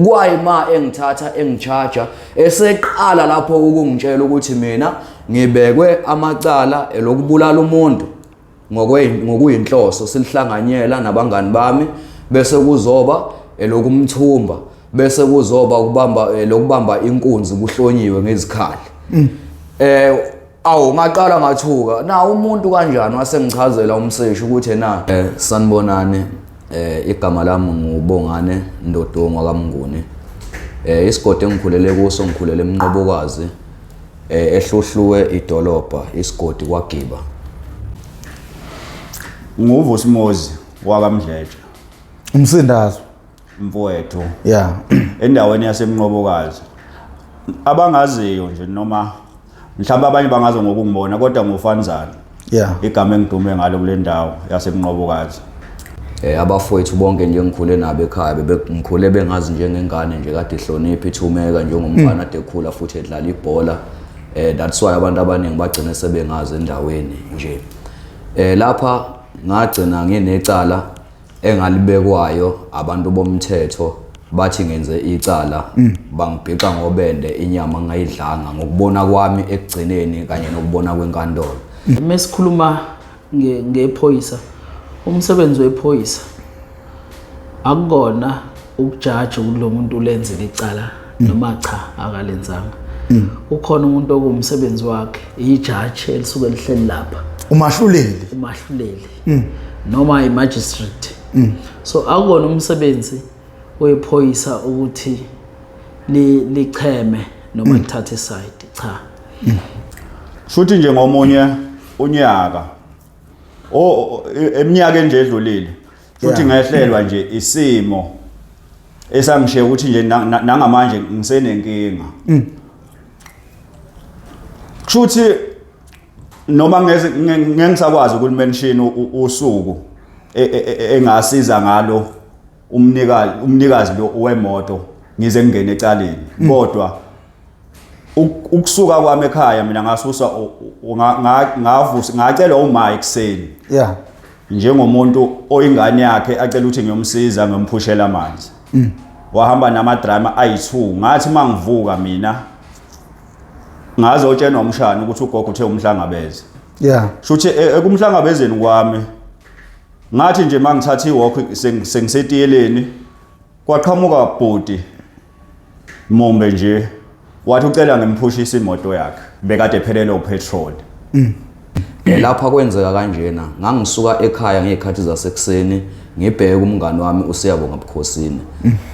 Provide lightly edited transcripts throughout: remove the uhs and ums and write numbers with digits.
kwayima engithatha engicharger eseqala lapho ukungitshela ukuthi mina ngibekwe amacala lokubulala umuntu ngokuyinhloso silihlanganyela nabangani bami bese kuzoba lokumthumba bese kuzoba lokubamba inkunzi kuhlonyiwe ngezikhali ngaqala ngathuka na umuntu kanjani wasengichazela umseshi ukuthi sanibonani igama lami ngubongane Ndodongwa kaMnguni isigodi engikhulele kuso ngikhulele eMnqobokazi ehluhluwe idolobha isigodi kwaGiba nguVusimozi wakaMdletshe umsindazo mfowethu yeah endaweni yaseMnqobokazi abangaziyo nje noma mhlawumbe abanye bangazo ngokungibona kodwa nguFanzana yeah igama engidume ngalo kule ndawo yaseMnqobokazi abafowethu bonke nje ngikhule nabo ekhaya ngikhule bengazi njengengane nje kade ihlonipha ithumeka njengomfana ade ekhula futhi edlala ibhola that's why abantu abaningi bagcina sebengazi endaweni nje lapha ngagcina nginecala engalibekwayo abantu bomthetho bathi ngenze icala bangibhiqa ngobende inyama ngayidlanga ngokubona kwami ekugcineni kanye nokubona kwenkantolo mesikhuluma ngephoyisa umsebenzi wephoyisa akukona ukujaja kulo muntu ulenzile icala noma cha akalenzanga ukhona umuntu okumsebenzi wakhe ijaji elisuke lihleli lapha umahluleli noma imagistrate so akukona umsebenzi wephoyisa ukuthi licheme noma lithathe side cha futhi nje ngomunye unyaka eminyaka nje edlulile futhi ngehlelwa nje isimo esangishiye ukuthi nje nangamanje ngisenenkinga futhi noma ngengisakwazi ukumention usuku engasiza ngalo umnikazi lo wemoto ngize ngene ecaleni kodwa ukusuka kwami ekhaya mina ngasusa ngacela uma ekseni yeah njengomuntu oyingane yakhe acela ukuthi ngiyomsiza ngemphushela amanzi wahamba namadrama ayi2 ngathi mangivuka mina ngazotshenwa umshana ukuthi ugogo uthe umhlangabeze yeah shuthi ekumhlangabezeni kwami ngathi nje mangithatha iwalk sengisetiyeleni kwaqhamuka bhodi mombe nje wathi ucela ngemphushisa imoto yakhe bekade ephelele upetrol lapha kwenzeka kanjena ngangisuka ekhaya ngezikhathi zasekuseni ngibheke umngani wami uSiyabonga Bukhosini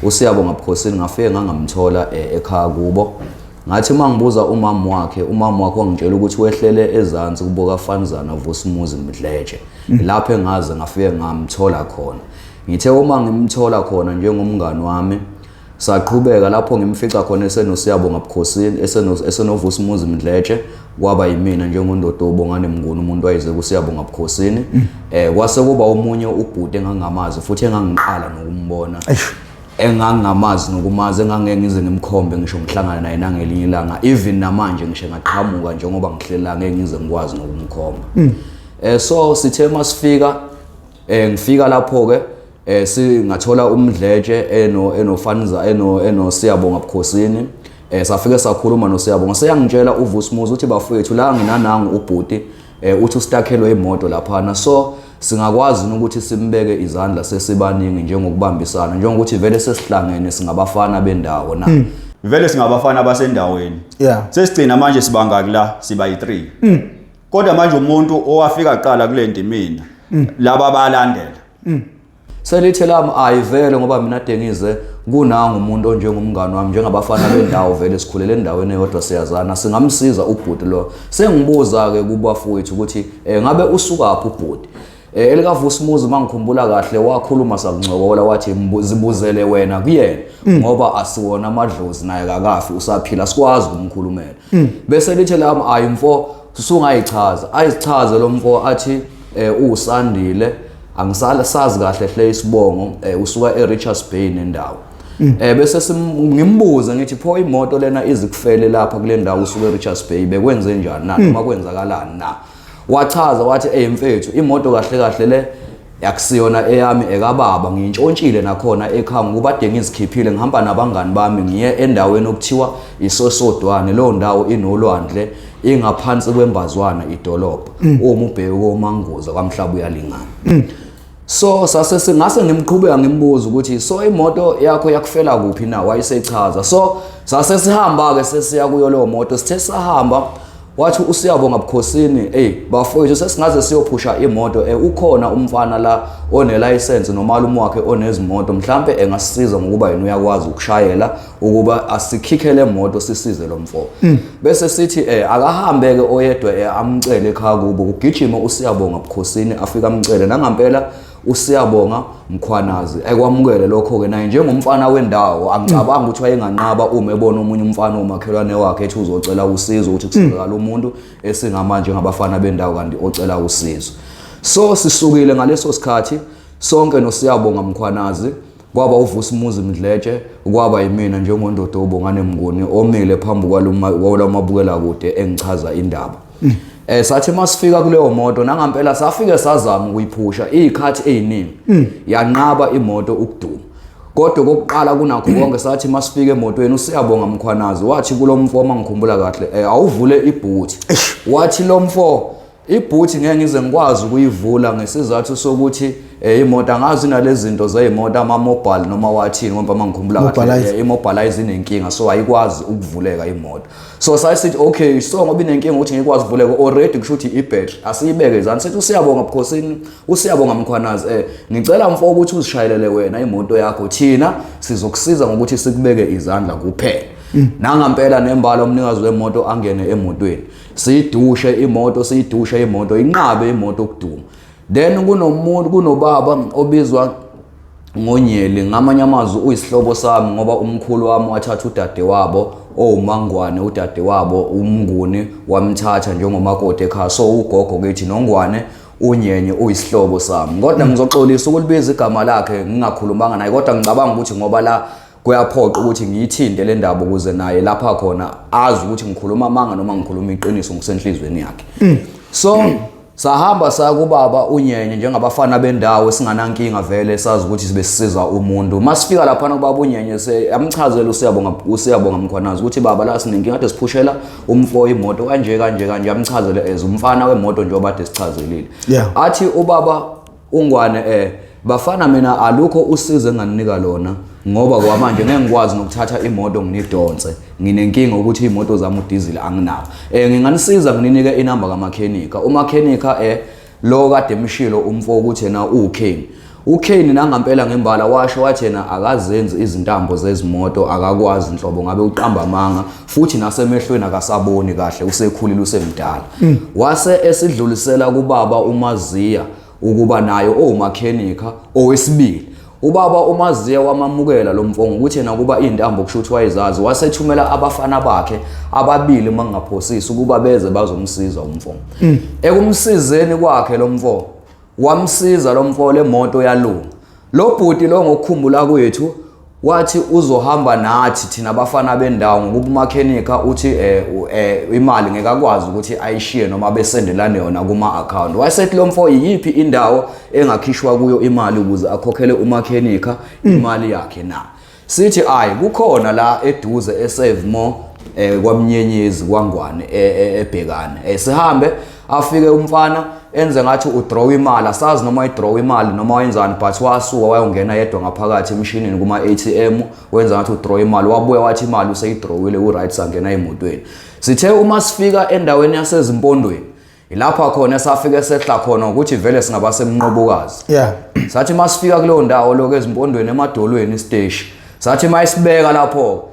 uSiyabonga Bukhosini ngafike ngangamthola ekhaya kubo ngathi mangibuza umama wakhe wangitshela ukuthi wehlele ezantsi kuboka Fanzana Vusimozi Mdletshe lapho engaze ngafike ngamthola khona ngithe uma ngimthola khona njengomngani wami saqhubeka lapho ngimfica khona esenosiyabonga Bukhosini esenovusimozi Mdletshe kwaba yimina njengondodo obongane Mnguni umuntu wayize kuSiyabonga Bukhosini kwase kuba umunye ubhuti engangamazi futhi engangiqala nokumbona engangamazi nokumazi engangeke ngize ngimkhombe ngisho ngihlangana naye nangelinye ilanga even namanje ngisho ngaqhamuka njengoba ngihlelela ngeke ngize ngikwazi nokumkhomba so sithe masifika ngifika lapho ke singathola uMdletshe enofanza enosiyabonga Bukhosini safike sakhuluma noSiyabonga seyangitshela uVusimozi uthi bafowethu la nginanangu ubhuti uthi ustakhelwe imoto laphana so singakwazi ukuthi simbeke izandla sesibaningi njengokubambisana njengokuthi vele sesihlangene singabafana bendawo na vele singabafana basendaweni yeah sesigcina manje sibanga kula siba yi3 kodwa manje umuntu owafika aqala kule ndimina laba balandela selithi lami ayivele ngoba mina dengize kunanga umuntu onjengomngani wami njengabafana bendawo vele sikhulele endaweni eyodwa siyazana singamsiza ubhuti lo sengibuza ke kubafowethu ukuthi ngabe usukaphi ubhuti elika Vusimozi mangikhumbula kahle wakhuluma sakungcokola wathi zibuzele wena kuyena ngoba asiwona amadlozi naye kakafi usaphila sikwazi ukumkhulumela bese lithi lami ayimfo susungayichaza ayichaze lo mfo athi uSandile angisala sazi kahle hle isibongo usuka eRichards Bay nendawo bese ngimbuza ngithi pho imoto lena izikufele lapha kule ndawo usuka eRichards Bay bekwenze njani na noma kwenzakalani na wachaza wathi mfethu imoto kahle kahle le yakusiyona eyami ekababa ngiyintshontshile nakhona ekhaya ngubade ngizikhiphile ngihamba nabangani bami ngiye endaweni okuthiwa iSosodwane lo ndawo inolwandle ingaphansi kwembazwana idolobha uma ubheke koMangoza kwaMhlaba uyalingana so singase ngimqhubeka ngimbuza ukuthi so imoto yakho yakufela kuphi na wayesechaza so sase sihamba ke sesiya kuyo leyo moto sithe sahamba wathi uSiyabonga Bukhosini bafowethu sesingaze siyophusha imoto ukhona umfana la one license nomalume wakhe onezimoto mhlambe engasisiza ngokuba yena uyakwazi ukushayela ukuba asikhikhele imoto sisize lo mfo bese sithi akahambe ke oyedwa amcele ekhaya kubo kugijima uSiyabonga Bukhosini afika amcele nangampela uSiyabonga Mkhwanazi ekwamukele lokho ke naye njengomfana wendawo angicabanga ukuthi wayenganqaba uma ebona umunye umfana omakhelwane wakhe ethi uzocela usizo ukuthi kusizakala umuntu esingamanje ngabafana bendawo kanti ocela usizo so sisukile ngaleso sikhathi sonke noSiyabonga Mkhwanazi kwaba uVusimuzi Mdletshe kwaba yimina njengondoda obongane Mnguni omile phambi kwalomabukela kude engichaza indaba sathi masifika kuleyo moto nangampela safike sazama ukuyiphusha izikhathi eziningi yanqaba imoto ukuduma kodwa kokuqala kunakho konke sathi masifike emotweni uSiyabonga Mkhwanazi wathi kulomfo mangikhumbula kahle awuvule ibhuthi wathi lomfo ibhuthi ngeke ngize ngikwazi ukuyivula ngesizathu sokuthi imoto angazi nalezi zinto zezimoto ama-mobile noma wathini ngoba mangikhumbula kahle i-mobilize inenkinga so ayikwazi ukuvuleka imoto so sayithi okay so ngoba inenkinga ukuthi ngikwazi ukuvuleka already kusho ukuthi i-battery asiyibeke ezantsi sethi uSiyabonga Bukhosini uSiyabonga Mkhwanazi ngicela mfo ukuthi uzishayelele wena imoto yakho thina sizokusiza ngokuthi sikubeke izandla kuphela nangampela nembala umnikazi wemoto angene emotweni siyidushe imoto inqabe imoto ukuduma then kunobaba obizwa ngoNyeli ngamanye amazwi uyisihlobo sami ngoba umkhulu wami wathatha udade wabo oMangwane udade wabo uMnguni wamthatha njengomakoti ekhaya so ugogo kethi noNgwane uNyenye uyisihlobo sami kodwa ngizoxolisa ukulibiza igama lakhe ngingakhulumanga naye kodwa ngicabanga ukuthi ngoba la kuyaphoqa ukuthi ngiyithinte le ndaba ukuze naye lapha khona azi ukuthi ngikhuluma amanga noma ngikhuluma iqiniso ngosenhlizweni yakhe so sahamba sakubaba uNyenye njengabafana bendawo esinganankinga vele sazi ukuthi sibe sisiza umuntu masifika lapha kubaba uNyenye amchazela uSiyabonga Mkhwanazi ukuthi baba la sinenkinga kade siphushela umfo imoto kanje amchazele umfana wemoto njengoba kade sichazelile athi ubaba uNgwane bafana mina alukho usizo enganinika lona ngoba kwamanje ngeke ngikwazi nokuthatha imoto nginidonse nginenkinga ukuthi imoto zami udizili anginawo nginganisiza ngininike inamba kamakhenika umakhenika lo kade emshilo umfo ukuthi yena uKane nangampela ngembala washo wathi yena akazenzi izintambo zezimoto akakwazi inhlobo ngabe uqamba amanga futhi nasemehlweni akasaboni kahle usekhulile usemdala wase esidlulisela kubaba uMaziya ukuba nayo omakhenika owesibili ubaba uMaziya wamamukela lo mfongo ukuthi yena kuba intambo kushuthi wayezazi wasethumela abafana bakhe ababili mangaphosisi ukuba beze bazomsiza umfongo ekumsizeni kwakhe lo mfongo wamsiza lo mfongo lemoto yalunga lo bhuti lo ngokukhumbula kwethu wathi uzohamba nathi thina abafana bendawo ngokuba umakhenika uthi imali ngekakwazi ukuthi ayishiye noma besendelane yona kuma account wasethi lo mfo yipi indawo engakhishwa kuyo imali ukuze akhokhele umakhenika imali yakhe na sithi kukhona la eduze eSave More kwaMnyenyezi kwaNgwane eBhekane sihambe afike umfana enze ngathi udraw imali asazi noma idraw imali noma wenzani but wasuka wayongena yedwa ngaphakathi emshinini kuma ATM wenza ngathi udraw imali wabuya wathi imali useyidrawile uright sangena emotweni sithe uma sifika endaweni yasezimpondweni ilapha khona safike sehla khona ukuthi vele singaba semnqobokazi sathi masifika kuleyo ndawo lokho ezimpondweni emadolweni istage sathi mayisibeka lapho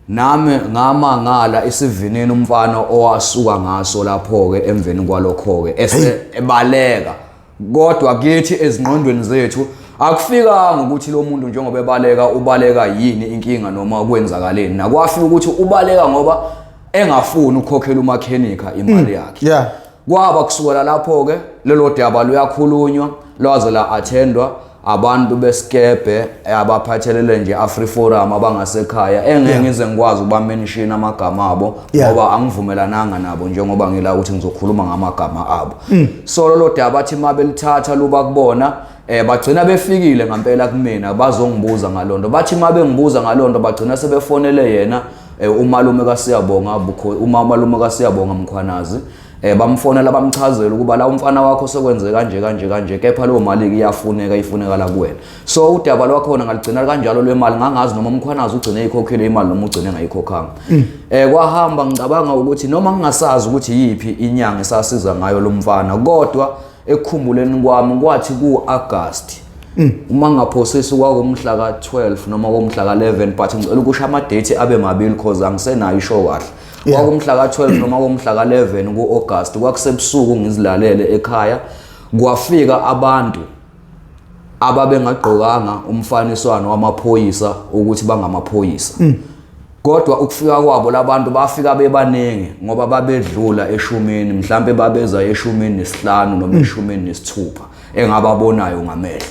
nami ngamangala isivinini umfana owasuka ngaso lapho ke emveni kwalokho ke ebaleka kodwa kithi ezingqondweni zethu akufikanga ukuthi lo muntu njengoba ubaleka yini inkinga noma kwenzakaleni nakwafika ukuthi ubaleka ngoba engafuni ukukhokhela umakhenika imali yakhe kwaba kusukela lapho ke lelo daba luyakhulunywa lwaze la attendwa abantu besikebhe abaphathelele nje AfriForum abangasekhaya engeke ngize ngikwazi ukubamention amagama abo ngoba angivumelananga nabo njengoba ngila ukuthi ngizokhuluma ngamagama abo. So lolo daba bathi mabelithatha luba kubona bagcina befikile ngempela kumina bazongibuza ngalonto. Bathi mabengibuza ngalonto bagcina sebefonele yena umalume kaSiyabonga umalume kaSiyabonga Mkhwanazi. Bamfonela bamchazela ukuba la umfana wakho sekwenze kanje kepha leyo mali ifuneka la kuwena. So udaba lwakhona ngaligcina kanjalo lwemali ngangazi noma Mkhwanazi ugcine ikhokhele imali noma ugcine ngayikhokhanga. Kwahamba ngicabanga ukuthi noma ngingasazi ukuthi yipi inyanga esasiza ngayo lo mfana kodwa ekukhumbuleni kwami kwathi ku-August uma ngaphosisi kwakumhla ka-12 noma komhla ka-11 but ngicela ukusho ama-date abe mabili because angisenayo isho kahle. Kwakumhla ka-12 noma komhla ka-11 ku-August kwakusebusuku ngizilalele ekhaya kwafika abantu ababengagqokanga umfaniswano wamaphoyisa ukuthi bangamaphoyisa. Kodwa ukufika kwabo labantu bafika bebaningi ngoba babedlula eshumini mhlambe babeza eshumini nesihlanu noma eshumini nesithupha engababonayo ngamehlo.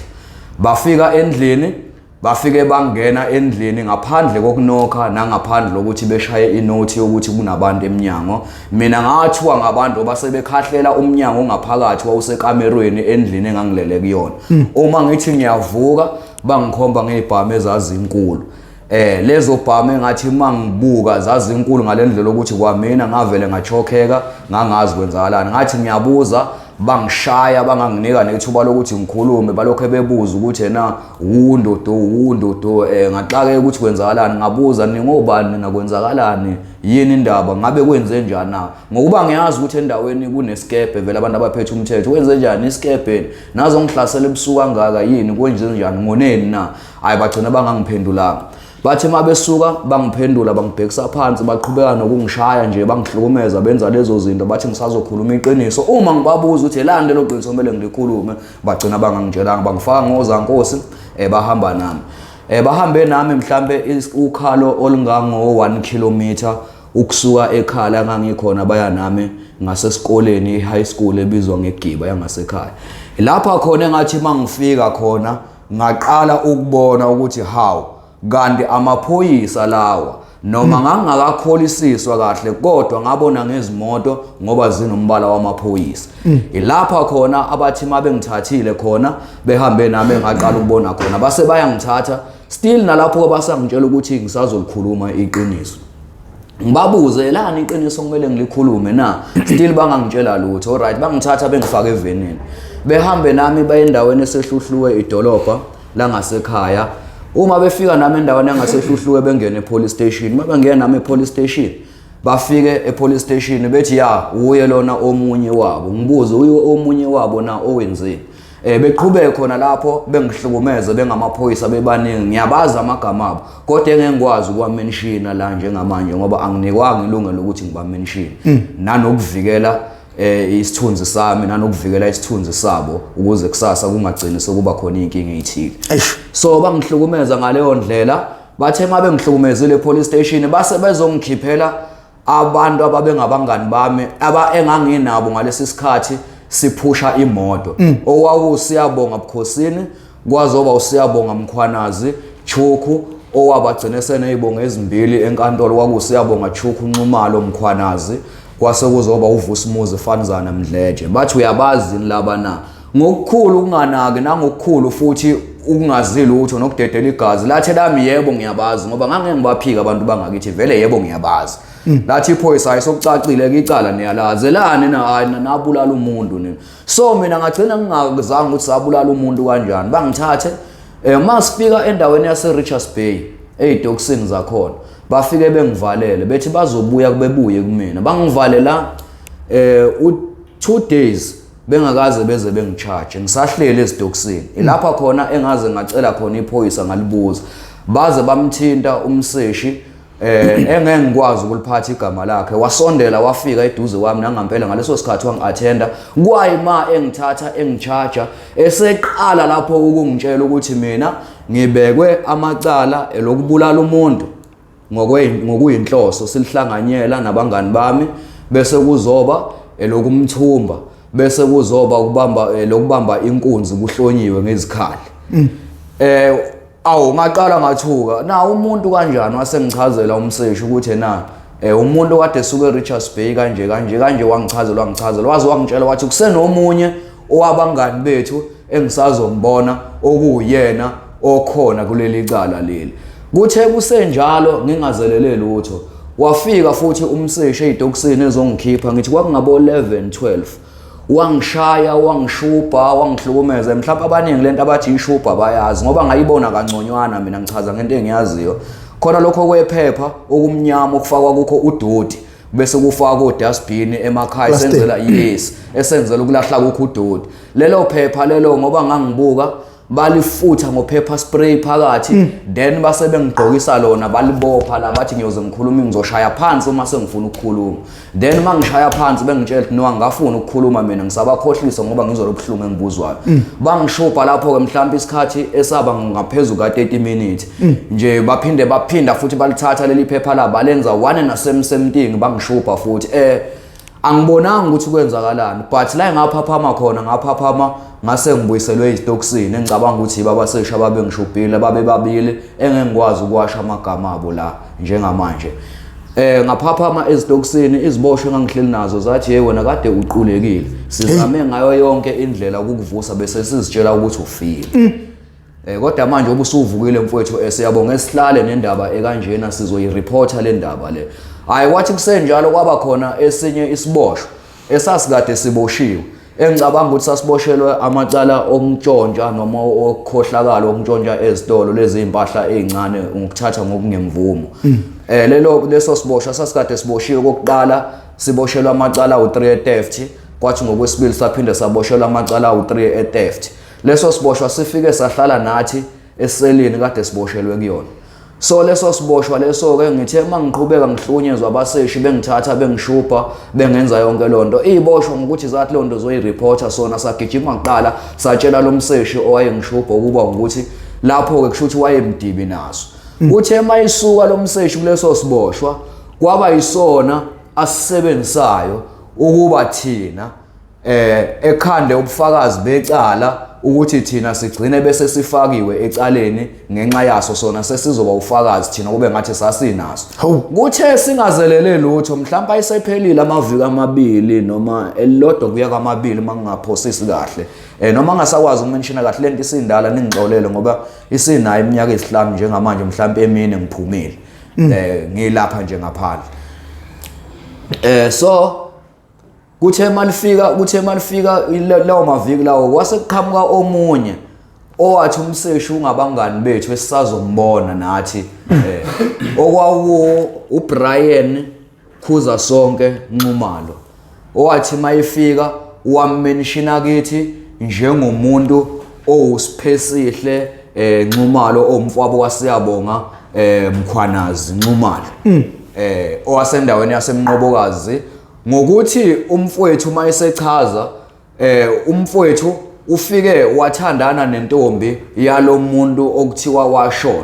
Bafika endlini bafike bangena endlini ngaphandle kokunokha nangaphandle ukuthi beshaye inothi yokuthi kunabantu eminyango. Mina ngathiwa ngabantu basebekhahlela umnyango ongaphakathi wawusekamerweni endlini engangilele kuyona. Uma ngithi ngiyavuka bangikhomba ngezibhamu ezazinkulu. Lezo bhamu ngathi mangibuka zazinkulu ngalendlela ukuthi kwamina ngavele ngachokheka ngangazi kwenzakalani. Ngathi ngiyabuza bangishaya banganginika nethuba lokuthi ngikhulume balokho bebuza ukuthi yena undodo ngaxake ukuthi kwenzakalani ngabuza ningobani nakwenzakalani yini indaba ngabe kwenze njani na ngokuba ngiyazi ukuthi endaweni kunesikebhe vele abantu abaphethe umthetho wenze njani isikebhe nazo ngihlasela ebusuku kangaka yini kwenze njani ngoneni na hayi bagcina bangangiphendulanga. Bathi mabesuka bangiphendula bangibhekisa phansi baqhubeka nokungishaya nje bangihlukumeza benza lezo zinto bathi ngisazokhuluma iqiniso. Uma ngibabuza ukuthi lande lo qiniso kumele ngilikhulume bagcina bangangitshelanga bangifaka ngozankosi bahamba nami. Bahambe nami mhlambe ukhalo olungango 1 kilometer ukusuka ekhala ngangikhona baya nami ngasesikoleni high school ebizwa ngeGiba yangasekhaya. Lapha khona engathi mangifika khona ngaqala ukubona ukuthi how kanti amaphoyisa lawa noma ngangakakholisiswa kahle kodwa ngabona ngezimoto ngoba zinombala wamaphoyisa. Ilapha khona abathi mabengithathile khona behambe nami ngaqala ukubona khona base bayangithatha still nalapho basangitshela ukuthi ngisazolikhuluma iqiniso. Ngibabuze lani iqiniso kumele ngilikhulume na still bangangitshela lutho. Alright bangithatha bengifaka evenini behambe nami baye endaweni esehluhluwe idolobha la ngasekhaya. Uma befika nami endaweni yangasehluhluwe bengene epolice station mabengena nami epolice station bafike epolice station bethi ya uye lona omunye wabo ngibuze uye omunye wabo na owenzeni. Beqhubeke khona lapho bengihlukumeze bengamaphoyisa bebaningi ngiyabaza amagama abo kodwa engengikwazi ukuwamenshina la njengamanje ngoba anginikwanga ilungelo ukuthi ngibamenshine nanokuvikela isithunzi sami nanokuvikela isithunzi sabo ukuze kusasa kungagcini sekuba khona inkinga ezithile. So bangihlukumeza ngaleyo ndlela bathe mabengihlukumezile epolice station base bezongikhiphela abantu ababengabangani bami enganginabo ngalesi sikhathi siphusha imoto. Owawusiyabonga Bukhosini kwazoba uSiyabonga Mkhwanazi Chuku owabagcina senezibonga ezimbili enkantolo kwakusiyabonga Chuku Nxumalo Mkhwanazi kwase kuzoba uVusimuzi Fanzana Mdleje. Bathi uyabazi laba na ngokukhulu ukunganaki nangokukhulu futhi ukungazili utho nokudedela igazi lathi lami yebo ngiyabazi ngoba ngangeke ngibaphika abantu bangakithi vele yebo ngiyabazi. Lathi iphoyisa ayisokucacile ke icala niyalazelane nabulala umuntu nini. So mina ngagcina ngingazange ukuthi sabulala umuntu kanjani bangithathe masifika endaweni yase Richards Bay ezidoksini zakhona bafike bengivalele bethi bazobuya bebuye kumina bangivalela 2 days bengakaze beze bengicharge ngisahlele ezidoksini. Lapha khona engaze ngacela khona iphoyisa ngalibuza baze bamthinta umseshi engeke ngikwazi ukuliphatha igama lakhe wasondela wafika eduze kwami nangempela ngaleso sikhathi wangiattenda kwayima engithatha engicharger eseqala lapho ukungitshela ukuthi mina ngibekwe amacala elokubulala umuntu ngokuyinhloso silihlanganyela nabangani bami bese kuzoba elokumthumba bese kuzoba ukubamba lokubamba inkunzi kuhlonyiwe ngezikhali. Awu ngaqala ngathuka na umuntu kanjani wasengichazela umseshi ukuthi na umuntu kade esuke eRichards Bay kanje wangichazela waze wangitshela wathi kusenomunye owabangani bethu engisazombona okuyena okhona kuleli cala leli. Kuthe kusenjalo ngingazelele lutho wafika futhi umseshi eDoksini ezongikhipha ngithi kwakungabo 11-12 wangishaya wangishubha wangihlukumeza mhlawumbe abaningi lento abathi ishubha bayazi ngoba ngayibona kanconywana mina ngichaza ngento engiyaziyo khona lokho kwephepha okumnyama okufakwa kukho udodi bese kufaka udustbin emakhaya esenzela esenzela ukulahla kukho udodi lelo phepha lelo ngoba ngangibuka balifutha ngopaper spray phakathi then base bengigqokisa lona balibopha la bathi ngiyoze ngikhuluma ngizoshaya phansi uma sengifuna ukukhuluma then mangishaya phansi bengitshela ukuthi no angafuni ukukhuluma mina ngisabakhohlisa ngoba ngizolobhlungu engibuzwayo bangishopha lapho ke mhlawumbe isikhathi esaba ngaphezulu ka 30 minutes nje baphinda futhi balithatha leli phepha la balenza one na same thing bangishopha futhi angibonanga ukuthi kwenzakalani but la ngaphaphama khona ngaphaphama ngase ngibuyiselwe iStoksini engicabanga ukuthi babasesha babe ngishubhile babe babili engengikwazi ukuwasha amagama abo la njengamanje ngaphaphama eStoksini iziboshwe engangihleli nazo zathi hey wena kade uqulekile sizame ngayo yonke indlela ukukuvusa bese sizitshela ukuthi ufile kodwa manje obusuvukile mfowethu siyabonga esihlale nendaba ekanjena sizoyireporta le ndaba le hayi wathi kusenjalo kwaba khona esinye isiboshwe esasikade siboshiwe engicabanga ukuthi sasiboshelwe amacala okutshontsha noma okukhohlakala okutshontsha ezitolo lezi impahla ezincane ngokuthatha ngokungemvumo leso siboshwa sasikade siboshiwe kokuqala siboshelwe amacala u3 theft kwathi ngokwesibili saphinde saboshelwa amacala u3 theft leso siboshwa sifike sahlala nathi eselini kade siboshelwe kuyona so leso siboshwa leso ke ngithe mangiqhubeka ngihlunyezwa abaseshi bengithatha bengishupha bengenza yonke lonto iboshwa ngokuthi zathi lonto zoyireporta sona sagijima kuqala satshela lo mseshi owayengishupha ukuba ukuthi lapho ke kusho ukuthi wayemdibi naso uthe mayisuka lo mseshi kuleso siboshwa kwaba yisona asisebenzisayo ukuba thina ekhande ubufakazi becala ukuthi thina sigcine bese sifakiwe ecaleni ngenxa yaso sona sesizoba ufakazi thina kube ngathi sasinaso kuthe singazelele lutho mhlawumbe ayisephelile amaviki amabili noma elilodwa kuya kwamabili mangingaphosisi kahle noma ngasakwazi ukumenshina kahle lento isindala ningixolele ngoba isinayo iminyaka emihlanu njengamanje mhlawumbe emine ngiphumile ngilapha nje ngaphandle so kuthe malifika lawo maviki lawo kwasekuqhamuka omunye owathi umseshi ungabangani bethu esisazombona nathi okwawo uBrian Khuza sonke Nxumalo owathi mayifika wamenshina kithi njengomuntu owusiphesihle Nxumalo omfwabo wasiyabonga Mkhwanazi Nxumalo owasendaweni yasemnqobokazi ngokuthi umfowethu mayesechaza umfowethu ufike wathandana nentombi yalomuntu okuthiwa washona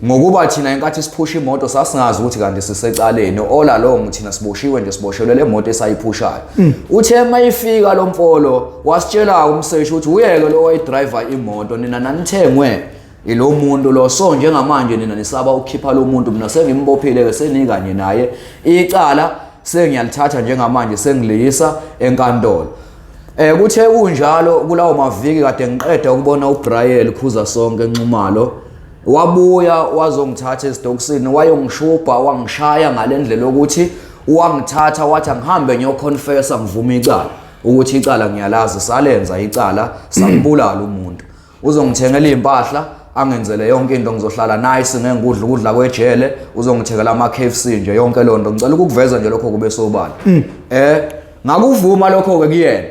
ngokuba thina inkathi siphusha imoto sasingazi ukuthi kanti sisecaleni all along thina siboshiwe nje siboshelwe le moto esayiphushayo uthe mayifika lo mfolo wasitshela umseshi ukuthi uyeke lo wayidriver imoto nina nanithengwe ilo muntu lo so njengamanje nina nisaba ukukhipha lo muntu mina sengimbophile ke senikanye naye icala sengiyalithatha njengamanje sengiliyisa enkantolo kuthe kunjalo kulawo maviki kade ngiqeda ukubona uBrian Khuza sonke Nxumalo wabuya wazongithatha eStoksini wayongishubha wangishaya ngalendlela ukuthi wangithatha wathi ngihambe ngiyoconfessa ngivuma icala ukuthi icala ngiyalazi salenza icala sambulala umuntu uzongithengela impahla angenzele yonke into ngizohlala nice ngengudla ukudla kwejele uzongithekela ama KFC nje yonke lonto ngicela ukuveza nje lokho kube sobala ngakuvuma lokho ke kuyena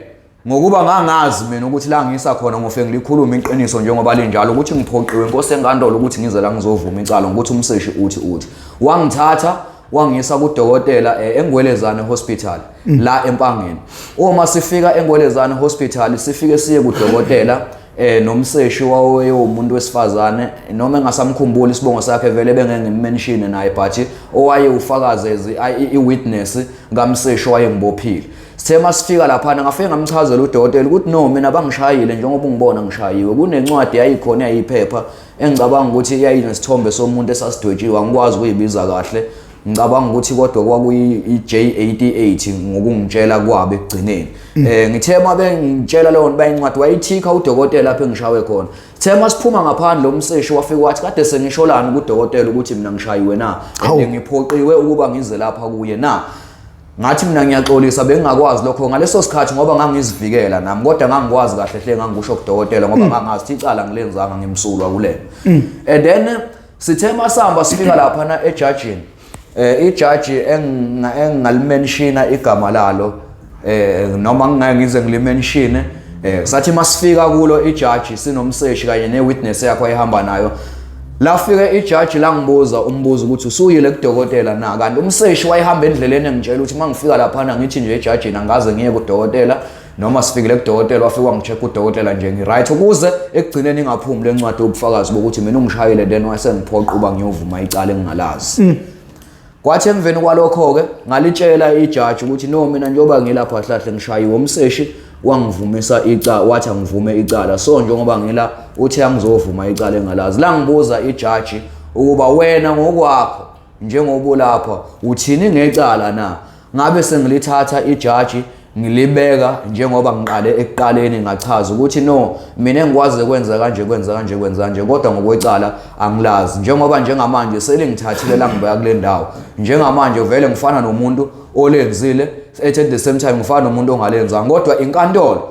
ngokuba ngangazi mina ukuthi la ngisa khona ngofe ngilikhuluma iqiniso njengoba linjalo ukuthi ngiphoqiwe inkosi enkantolo ukuthi ngize la ngizovuma icala ngokuthi umseshi uthi wangithatha wangisa kudokotela eNgwelezane Hospital la eMpangeni uma sifika eNgwelezane Hospital sifike siye kudokotela nomseshi umuntu wesifazane noma engasamkhumbuli isibongo sakhe vele bengengimmention naye but owaye ufakaze i-witness ngamseshi owayengibophile. Sithe masifika lapha ngafike ngamchazela udokotela ukuthi no mina bangishayile njengoba ungibona ngishayiwe kunencwadi yayikhona yayiphepha engicabanga ukuthi yayinesithombe somuntu esasidwetshiwe angikwazi ukuyibiza kahle ngicabanga ukuthi kodwa kwakuyi J88 ngokungitshela kwabe ekugcineni ngithe mabe ngitshela leyo nto bayincwadi wayithika udokotela lapha engishawe khona. Sithe masiphuma ngaphandle umseshi wafika wathi kade sengisholani kudokotela ukuthi mina ngishayiwe na ngiphoqiwe ukuba ngize lapha kuye na. Ngathi mina ngiyaxolisa bengingakwazi lokho ngaleso sikhathi ngoba ngangizivikela nami kodwa ngangikwazi kahle hle ngangisho kudokotela ngoba ngangazi icala ngilenzanga ngimsulwa kulena. And then sithe masamba sifika lapha na ejudging ijaji engalimenshina igama lalo noma ngingayize ngilimenshine sathi masifika kulo ijaji sinomseshi kanye newitness yakho ayihamba nayo lafika ijaji langibuza umbuzo ukuthi usuyile kudokotela na kanti umseshi wayehamba endleleni engitshela ukuthi mangifika lapha ngithi nje ejaji angaze ngiye kudokotela noma sifikile kudokotela wafika ngicheck udokotela nje ngiright ukuze ekugcineni ingaphumi lencwadi obufakazi bokuthi mina ungishayile then wasengiphoqa uba ngiyovuma icala engingalazi. Kwathi emveni kwalokho ke ngalitshela ijaji ukuthi no mina njengoba ngilapha hlahle ngishayiwe umseshi wangivumisa icala wathi angivume icala so njengoba ngila uthi angizovuma icala engalazi la ngibuza ijaji ukuba wena ngokwakho njengoba lapha uthini ngecala na ngabe sengilithatha ijaji ngilibeka njengoba ngiqale ekuqaleni ngachaza ukuthi no mina engikwazi ukwenza kanje kodwa ngokwecala angilazi njengoba njengamanje selingithathile la ngibeka kule ndawo njengamanje vele ngifana nomuntu olenzile at the same time ngifana nomuntu ongalenzanga kodwa inkantolo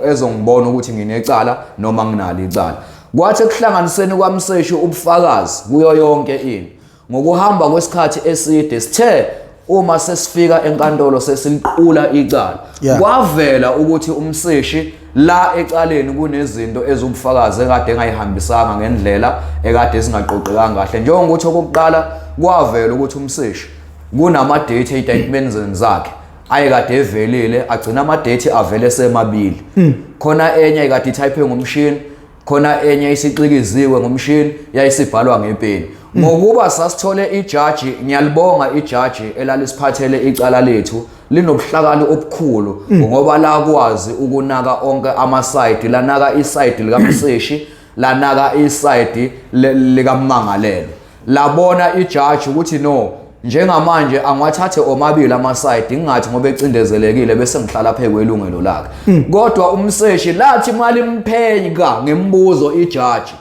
ezongibona ukuthi nginecala noma nginalo icala. Kwathi ekuhlanganiseni kwamseshi ubufakazi kuyo yonke into ngokuhamba kwesikhathi eside sithe uma sesifika enkantolo sesiliqula icala kwavela ukuthi umseshi la ecaleni kunezinto ezobufakazi ekade engayihambisanga ngendlela ekade singaqoqekanga kahle njengokuthi okokuqala kwavela ukuthi umseshi kunama date statements zakhe ayekade evelile agcina ama date avele semabili khona enye ekade type ngomshini khona enye isixikiziwe ngomshini yayisibhalwa ngepeni. Ngokuba sasithole ijaji ngiyalibonga ijaji elalisiphathele icala lethu linobuhlakani obukhulu ngoba la kwazi ukunaka onke ama side lanaka iside likamseshi lanaka iside likamangalelo labona ijaji ukuthi no njengamanje angwathathe omabili ama side ngingathi ngoba ecindezelekile bese ngihlala phekwe ilungelo lakhe kodwa umseshi lathi imali imphenya ngembuzo ijaji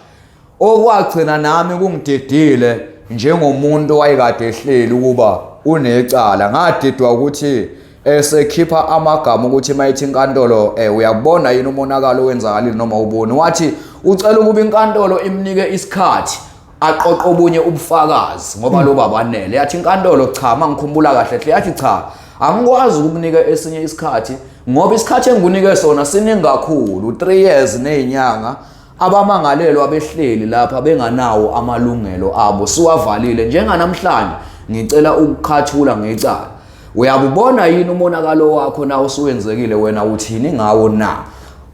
okwagcina nami kungididile njengomuntu wayekade ehleli ukuba unecala ngadidwa ukuthi esekhipha amagama ukuthi mayithi inkantolo uyabona yini umonakalo owenzakalile noma ubone wathi ucela ukuba inkantolo imnike isikhathi aqoqo obunye ubufakazi ngoba lo babanele yathi inkantolo cha mangikhumbula kahle hle yathi cha angikwazi ukukunika esinye isikhathi ngoba isikhathi engikunike sona siningi kakhulu 3 years nezinyanga abamangalelwa abehleli lapha benganawo amalungelo abo siwavalile njenganamhlanje ngicela ukukhathula ngecala uyabubona yini umonakalo wakho na usuwenzekile wena uthini ngawo na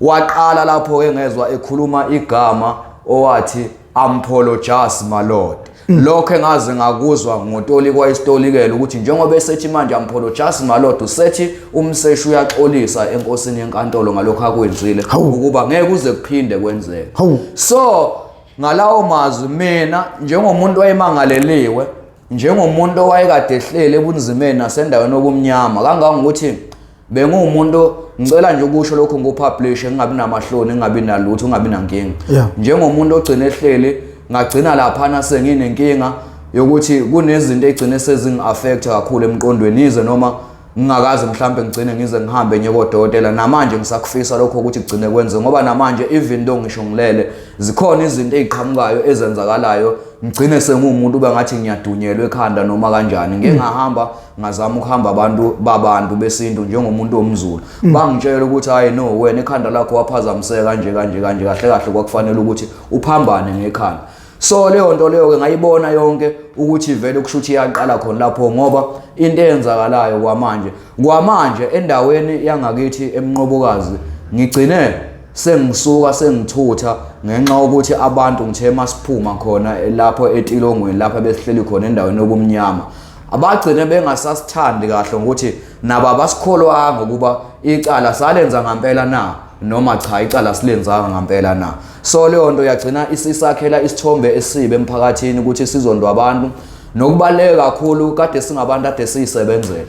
waqala lapho engezwa ekhuluma igama owathi apologize my lord lokho engaze ngakuzwa ngotoli kwayisitolikela ukuthi njengoba esethi manje apologize my lord usethi umseshi uyaxolisa enkosini yenkantolo ngalokho akwenzile ukuba ngeke kuze kuphinde kwenzeke. So ngalawo mazwi mina njengomuntu wayemangaleliwe njengomuntu owayekade ehlele ebunzimeni nasendaweni obumnyama kangangokuthi bengumuntu ngicela nje ukusho lokho ngopublish ngingabi namahloni ngingabi nalutho ngingabi nankinga njengomuntu ogcina ehlele ngagcina lapha na senginenkinga yokuthi kunezinto egcine sezingi-affect kakhulu emqondweni ize noma ngingakazi mhlambe ngigcine ngize ngihambe nyekodokotela namanje ngisakufisa lokho ukuthi kugcine kwenze ngoba namanje even though ngisho ngilele zikhona izinto eziqhamukayo ezenzakalayo ngigcine sengumuntu bengathi ngiyadunyelwa ekhanda noma kanjani ngeke ngahamba ngazama ukuhamba babantu besintu njengomuntu omZulu bangitshela ukuthi hayi no wena ekhanda lakho waphazamiseka kanje kahle kahle kwakufanele ukuthi uphambane ngekhanda. So leyo nto leyo ke ngayibona yonke ukuthi vele kushuthi iyaqala khona lapho ngoba into eyenzakalayo kwamanje endaweni yangakithi eMnqobokazi ngigcine sengisuka sengithutha ngenxa ukuthi abantu ngithe masiphuma khona lapho etilongweni lapha besihleli khona endaweni yokumnyama abagcine bengasasithandi kahle ukuthi nabo abasikholwanga ukuba icala salenza ngempela na noma cha icala silenzanga ngempela na. So leyo nto yagcina isisakhela isithombe esibe emphakathini ukuthi sizondwa abantu nokubaleka kakhulu kade singabantu ade siyisebenzela.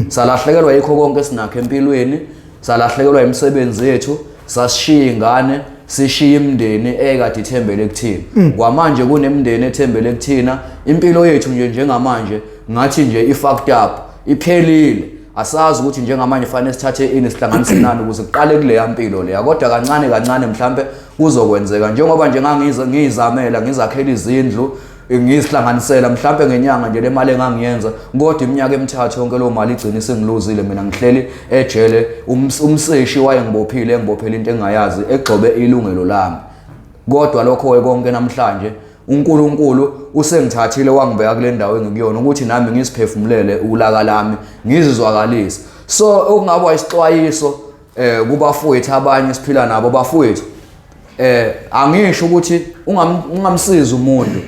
Salahlekelwa yikho konke esinakho empilweni, salahlekelwa imisebenzi yethu, sasishiya ingane, sishiya imndeni ekade ithembele kuthina. Kwamanje kunemndeni ethembele kuthina, impilo yethu nje njengamanje ngathi nje i-fucked up, iphelile. Asazi ukuthi njengamanje fanele sithathe ini sihlanganise nani ukuze kuqale kule yampilo leya, kodwa kancane kancane mhlambe kuzokwenzeka njengoba nje ngizamela ngizakhela izindlu ngizihlanganisela mhlambe ngenyanga nje le mali engangiyenza, kodwa iminyaka emithathu yonke lo mali igcina sengiluzile mina ngihleli ejele. Umseshi wayengibophile engibophela into engayazi egcobe ilungelo lami, kodwa lokho konke namhlanje uNkulunkulu usengithathile wangibeka kule ndawo engikuyona ukuthi nami ngisiphefumulele ulaka lami ngizizwakalise. So okungaba isixwayiso kubafowethu abanye siphila nabo bafowethu, angisho ukuthi ungamsiza umuntu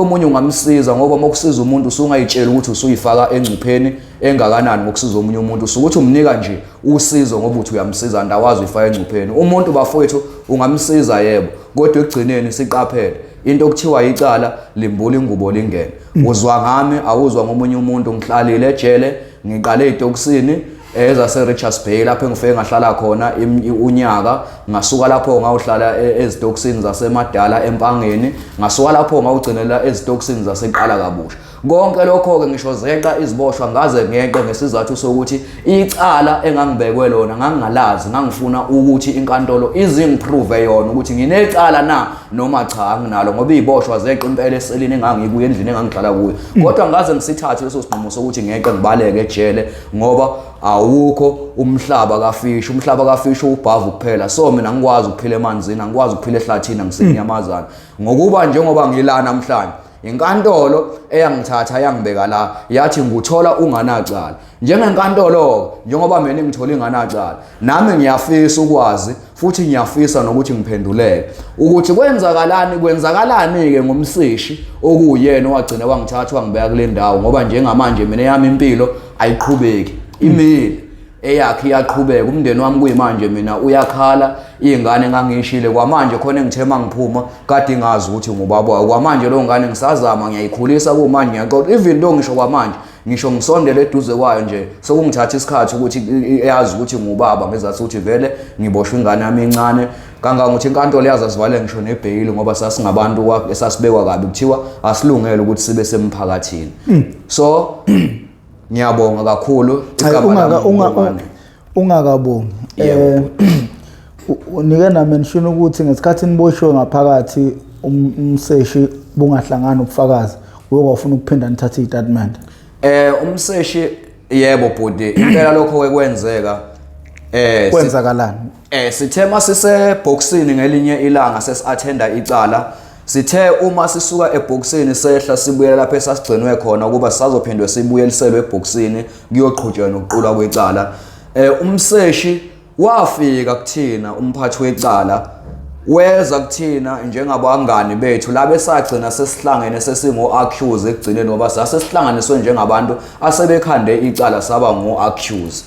omunye ungamsiza ngoba mokusiza umuntu usungayitshela ukuthi usuyifaka engcupheni engakanani ngokusiza omunye umuntu, usukuthi umnika nje usizo ngoba uthi uyamsiza ndawazi uyifaka engcupheni. Umuntu bafowethu ungamsiza yebo, kodwa ekugcineni siqaphele into okuthiwa icala limbula ingubo lingene. Uzwa ngami awuzwa ngomunye umuntu. Ngihlalile ejele ngiqale eTokisini ezase Richards Bay lapho engifike ngahlala khona unyaka, ngasuka lapho ngawuhlala ezitokisini zaseMadala eMpangeni, ngasuka lapho ngawugcinela ezitokisini zaseqala kabusha. Konke lokho ke ngisho zeqa iziboshwa ngaze ngeqe ngesizathu sokuthi icala engangibekwe lona ngangingalazi, ngangifuna ukuthi inkantolo izingiprove yona ukuthi nginecala na noma cha anginalo, ngoba iziboshwa zeqa impela eselini engangikuye endlini engangihlala kuyo. Kodwa ngaze ngisithathe leso sinqumo sokuthi ngeqe ngibaleke ejele ngoba awukho umhlaba kaFish. Umhlaba kaFish ubhavu kuphela, so mina ngikwazi ukuphila emanzini, angikwazi ukuphila ehlathini, ngisenyamazana. Ngokuba njengoba ngila namhlanje inkantolo eyangithatha yangibeka la yathi nguthola unganacala. Njengenkantolo njengoba mina ngithola inganacala, nami ngiyafisa ukwazi futhi ngiyafisa nokuthi ngiphenduleke ukuthi kwenzakalani ke ngomseshi okuyena owagcina wangithatha wangibeka kule ndawo, ngoba njengamanje mina yami impilo ayiqhubeki, imile eyakhe iyaqhubeka. Umndeni wami kuyimanje mina uyakhala, izingane ngangishile kwamanje khona ngithema ngiphuma kade ngazi ukuthi ngubaba. Kwamanje lo ngane ngisazama ngiyayikhulisa kumanje ngiyaqoqa even lo ngisho kwamanje ngisho ngisondele eduze kwayo nje sokungithatha isikhathi ukuthi eyazi ukuthi ngubaba ngezathi ukuthi vele ngiboshwe ingane yami encane kangangokuthi inkantolo yaza sivale ngisho nebhayili ngoba sasingabantu esasibekwa kabi kuthiwa asilungele ukuthi sibe semphakathini. So ngiyabonga kakhulu ungakabongi unike na mention ukuthi ngesikhathi niboshwe ngaphakathi umseshi bungahlangana ubufakazi uyofuna ukuphinda nithathe istatement. Umseshi yebo bhuti, impela lokho kwenzeka. Kwenzakalani? Sithema siseboxini ngelinye ilanga sesiattenda icala. Sithe uma sisuka eboxini sehla sibuyela lapho esasigcinwe khona ukuba sisazophindwe sibuyeliselwe eboxini kuyoqhutshwa nokuqulwa kwecala. Umseshi wafika kuthina, umphathi wecala weza kuthina njengabangani bethu la besagcina sesihlangene sesingo-accused ekugcineni ngoba sasesihlanganiswe njengabantu asebekhande icala saba ngo-accused.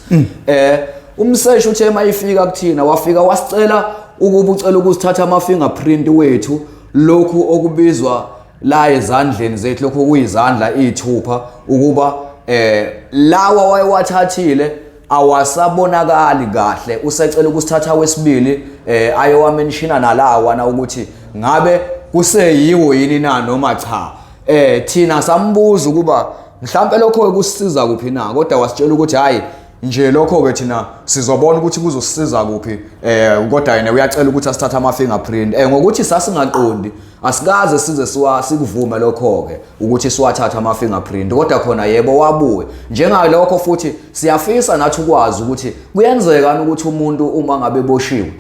Umseshi uthe mayifika kuthina wafika wasicela ukuba ucela ukusithatha ama-fingerprint wethu, lokhu okubizwa la ezandleni zethu, lokhu kuyizandla izithupha, ukuba lawa wayewathathile awasabonakali kahle. Usecela ukusithatha wesibili ayowamenshina nalawa na ukuthi ngabe kuseyiwo yini na noma cha. Thina sambuza ukuba mhlambe lokho kusisiza kuphi na, kodwa wasitshela ukuthi hayi nje lokho ke thina sizobona ukuthi kuzosisiza kuphi, kodwa yena uyacela ukuthi asithathe ama-fingerprint. Ngokuthi sasingaqondi asikaze size sikuvume lokho ke ukuthi siwathathe ama-fingerprint, kodwa khona yebo wabuye njengalokho. Futhi siyafisa nathi ukwazi ukuthi kuyenzeka ukuthi umuntu uma ngabe boshiwe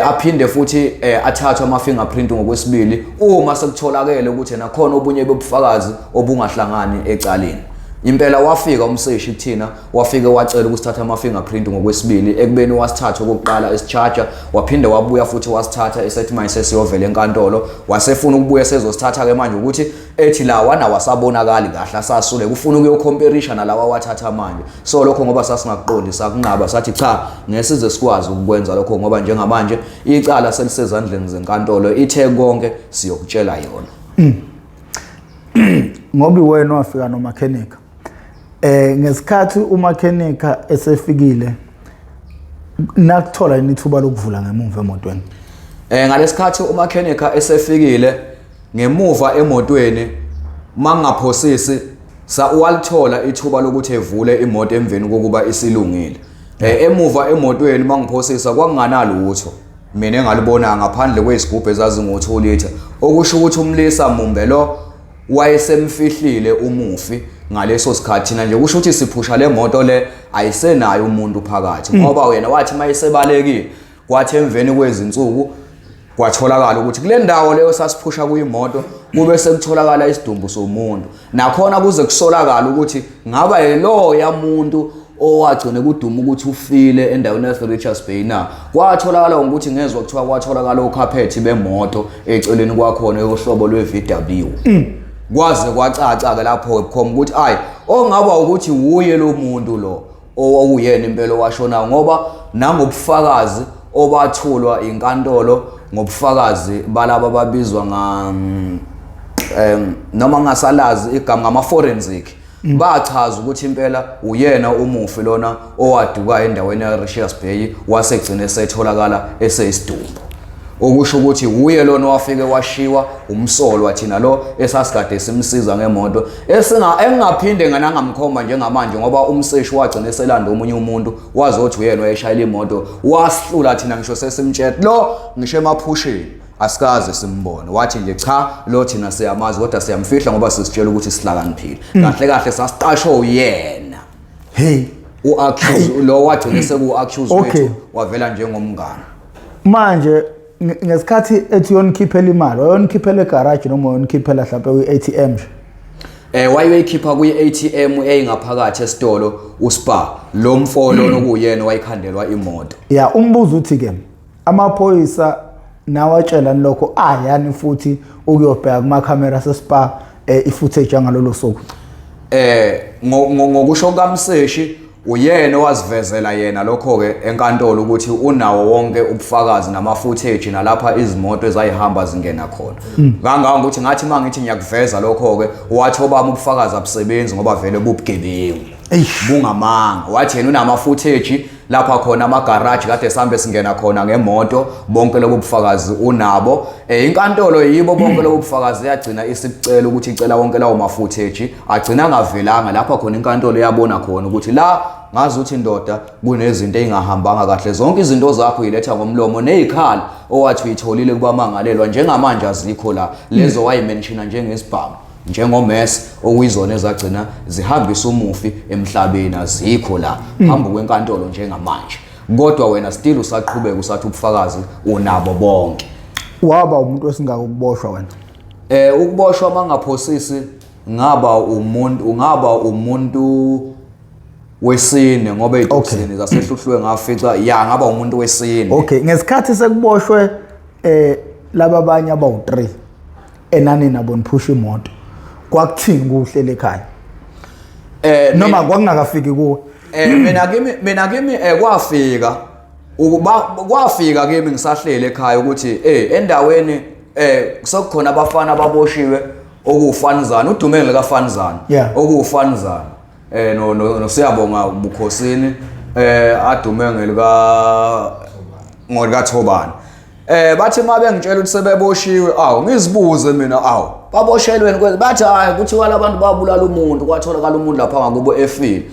aphinde futhi athathwe ama-fingerprint ngokwesibili uma sekutholakele ukuthi nakhona obunye bobufakazi obungahlangani ecaleni. impela wafika umseshi kuthina wafika wacela ukusithatha ama-fingerprint ngokwesibili ekubeni wasithatha okokuqala esicharger waphinde wabuya futhi wasithatha esethi manje sesiyovela enkantolo wasefuna ukubuya sezosithatha-ke manje ukuthi ethi lawa nawasabonakali kahle asasule kufuna ukuyokhomparisha nalawa wathatha manje so lokho ngoba sasingakuqondi sakunqaba sathi cha ngesize sikwazi ukukwenza lokho ngoba njengamanje icala selisezandleni zenkantolo ithe konke siyokutshela yona. Ngoba wena wafika nomakhenika ngesikhathi umakhenika esefikile nakuthola inithuba lokuvula ngemuva emotweni ngalesikhathi umakhenika esefikile ngemuva emotweni mangaphosisi walithola ithuba lokuthi evule imoto emveni kokuba isilungile emuva emotweni mangiphosisa kwakunganalutho mina engalibona ngaphandle kwesigubhu ezazingo-2 litha okusho ukuthi umlisa Mumbelo wayesemfihlile umufi ngaleso sikhathi nje kusho ukuthi siphusha le moto le ayisenayo umuntu phakathi ngoba yena wathi mayisebalekile kwathi emveni kwezinsuku kwatholakala ukuthi kule ndawo leyo sasiphusha kuyimoto kube sekutholakala isidumbu somuntu nakhona kuze kusolakala ukuthi ngaba yilo yamuntu owagcine kuduma ukuthi ufile endaweni yaseRichards Bay na kwatholakala ukuthi ngezwe kuthiwa kwatholakala ukhaphethi bemoto eceleni kwakhona yohlobo lwe-VW kwaze kwacaca-ke lapho bukhoma ukuthi ayi ongaba ukuthi wuye lo muntu lo owawuyena impela owashonayo ngoba nangobufakazi obathulwa inkantolo ngobufakazi balabo babizwa noma ngasalazi igama ngama-forensic bachaza ukuthi impela uyena umufi lona owaduka endaweni yaRichards Bay wasegcine esetholakala eseyisidumbu okusho ukuthi uye lona wafike washiwa umsolwa thina lo esasigade simsiza ngemoto engaphinde nganangamkhomba njengamanje ngoba umseshi wagcina eselanda omunye umuntu wazothi uyena wayeshayela imoto wasihlula thina ngisho sesimtshela lo ngisho emaphusheni asikaze simbone wathi nje cha lo thina siyamazi kodwa siyamfihla ngoba sisitshela ukuthi sihlakaniphile kahle kahle sasiqashwe uyena u-accuse lo wagcina seku-accuse wethu wavela njengomngane manje ngesikhathi ethi yonikhiphela imali wayonikhiphela egarage noma wayonikhiphela mhlawumbe kwi-ATM nje wayoyikhipha kwi-ATM eyingaphakathi esitolo uSpar lo mfolo nokuyena wayikhandelwa imoto umbuzo uthi-ke amaphoyisa nawatshela lokho yani futhi ukuyobheka kumakhamera seSpar i-footage yangalolo suku ngokusho kamseshi uyena wazivezela yena lokho-ke enkantolo ukuthi unawo wonke ubufakazi nama-footage nalapha izimoto ezayihamba zingena khona kangangokuthi ngathi mangithi ngiyakuveza lokho-ke wathi obami ubufakazi abusebenzi ngoba vele bubugebengu bungamanga wathi yena unama-footage lapha khona amagaraji kade sihambe singena khona ngemoto bonke lobu bufakazi unabo inkantolo yibo bonke lobu bufakazi yagcina isicela ukuthi icela wonke lawo ma-footage agcina angavelanga lapha khona inkantolo yabona khona ukuthi la ngazi ukuthi indoda kunezinto ezingahambanga kahle zonke izinto zakho yiletha ngomlomo nezikhala owathi uyitholile kubamangalelwa njengamanje azikho la lezo wayimenshina njengesibhamu njengomesi okuyizona ezagcina zihambisa umufi emhlabeni azikho la phambi kwenkantolo njengamanje kodwa wena still usaqhubeka usathi ubufakazi unabo bonke waba umuntu esingakuboshwa wena ukuboshwa mangaphosisi ngaba umuntu wesine ngoba eziqosini zasehluhlwe ngafica ngaba umuntu wesine ngesikhathi sekuboshwe laba abanye abawu3 enani nabo niphusha imoto kwakuthini kuhlele ekhaya noma kwakungakafiki kuwe mina kimi kwafika kimi ngisahlele ekhaya ukuthi endaweni sekukhona abafana ababoshiwe okufanizana udumele kafanizana okufanizana no siyabonga ubukhosini adume ngelika Thobani bathi mabe ngitshela ukuthi sebeboshiwe ngizibuze mina baboshelweni kwenza bathi hayi kuthiwa labantu babulala umuntu kwatholakala umuntu lapha ngakubo efile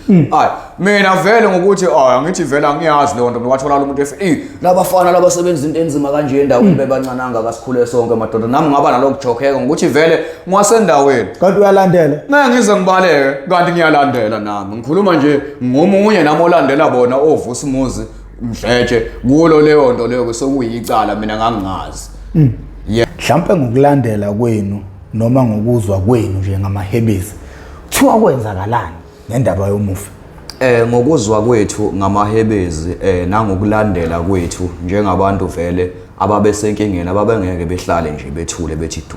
mina vele ngokuthi ngithi vele angiyazi leyo nto kwatholakala umuntu efile labafana labasebenza into enzima kanje endaweni bebancananga kasikhule sonke madoda nami ngaba nalokujokheka ngokuthi vele ngwasendaweni kanti uyalandela ngize ngibaleke kanti ngiyalandela nami ngikhuluma nje ngomunye nami olandela bona ovusa umuzi mhletshe kulo leyo nto leyo sokuyicala mina ngangingazi mhlawumbe ngokulandela kwenu noma ngokuzwa kwenu nje ngamahebezi kuthiwa kwenzakalani ngendaba yomufi? Ngokuzwa kwethu ngamahebezi nangokulandela kwethu njengabantu vele ababesenkingeni ababengeke behlale nje bethule bethi du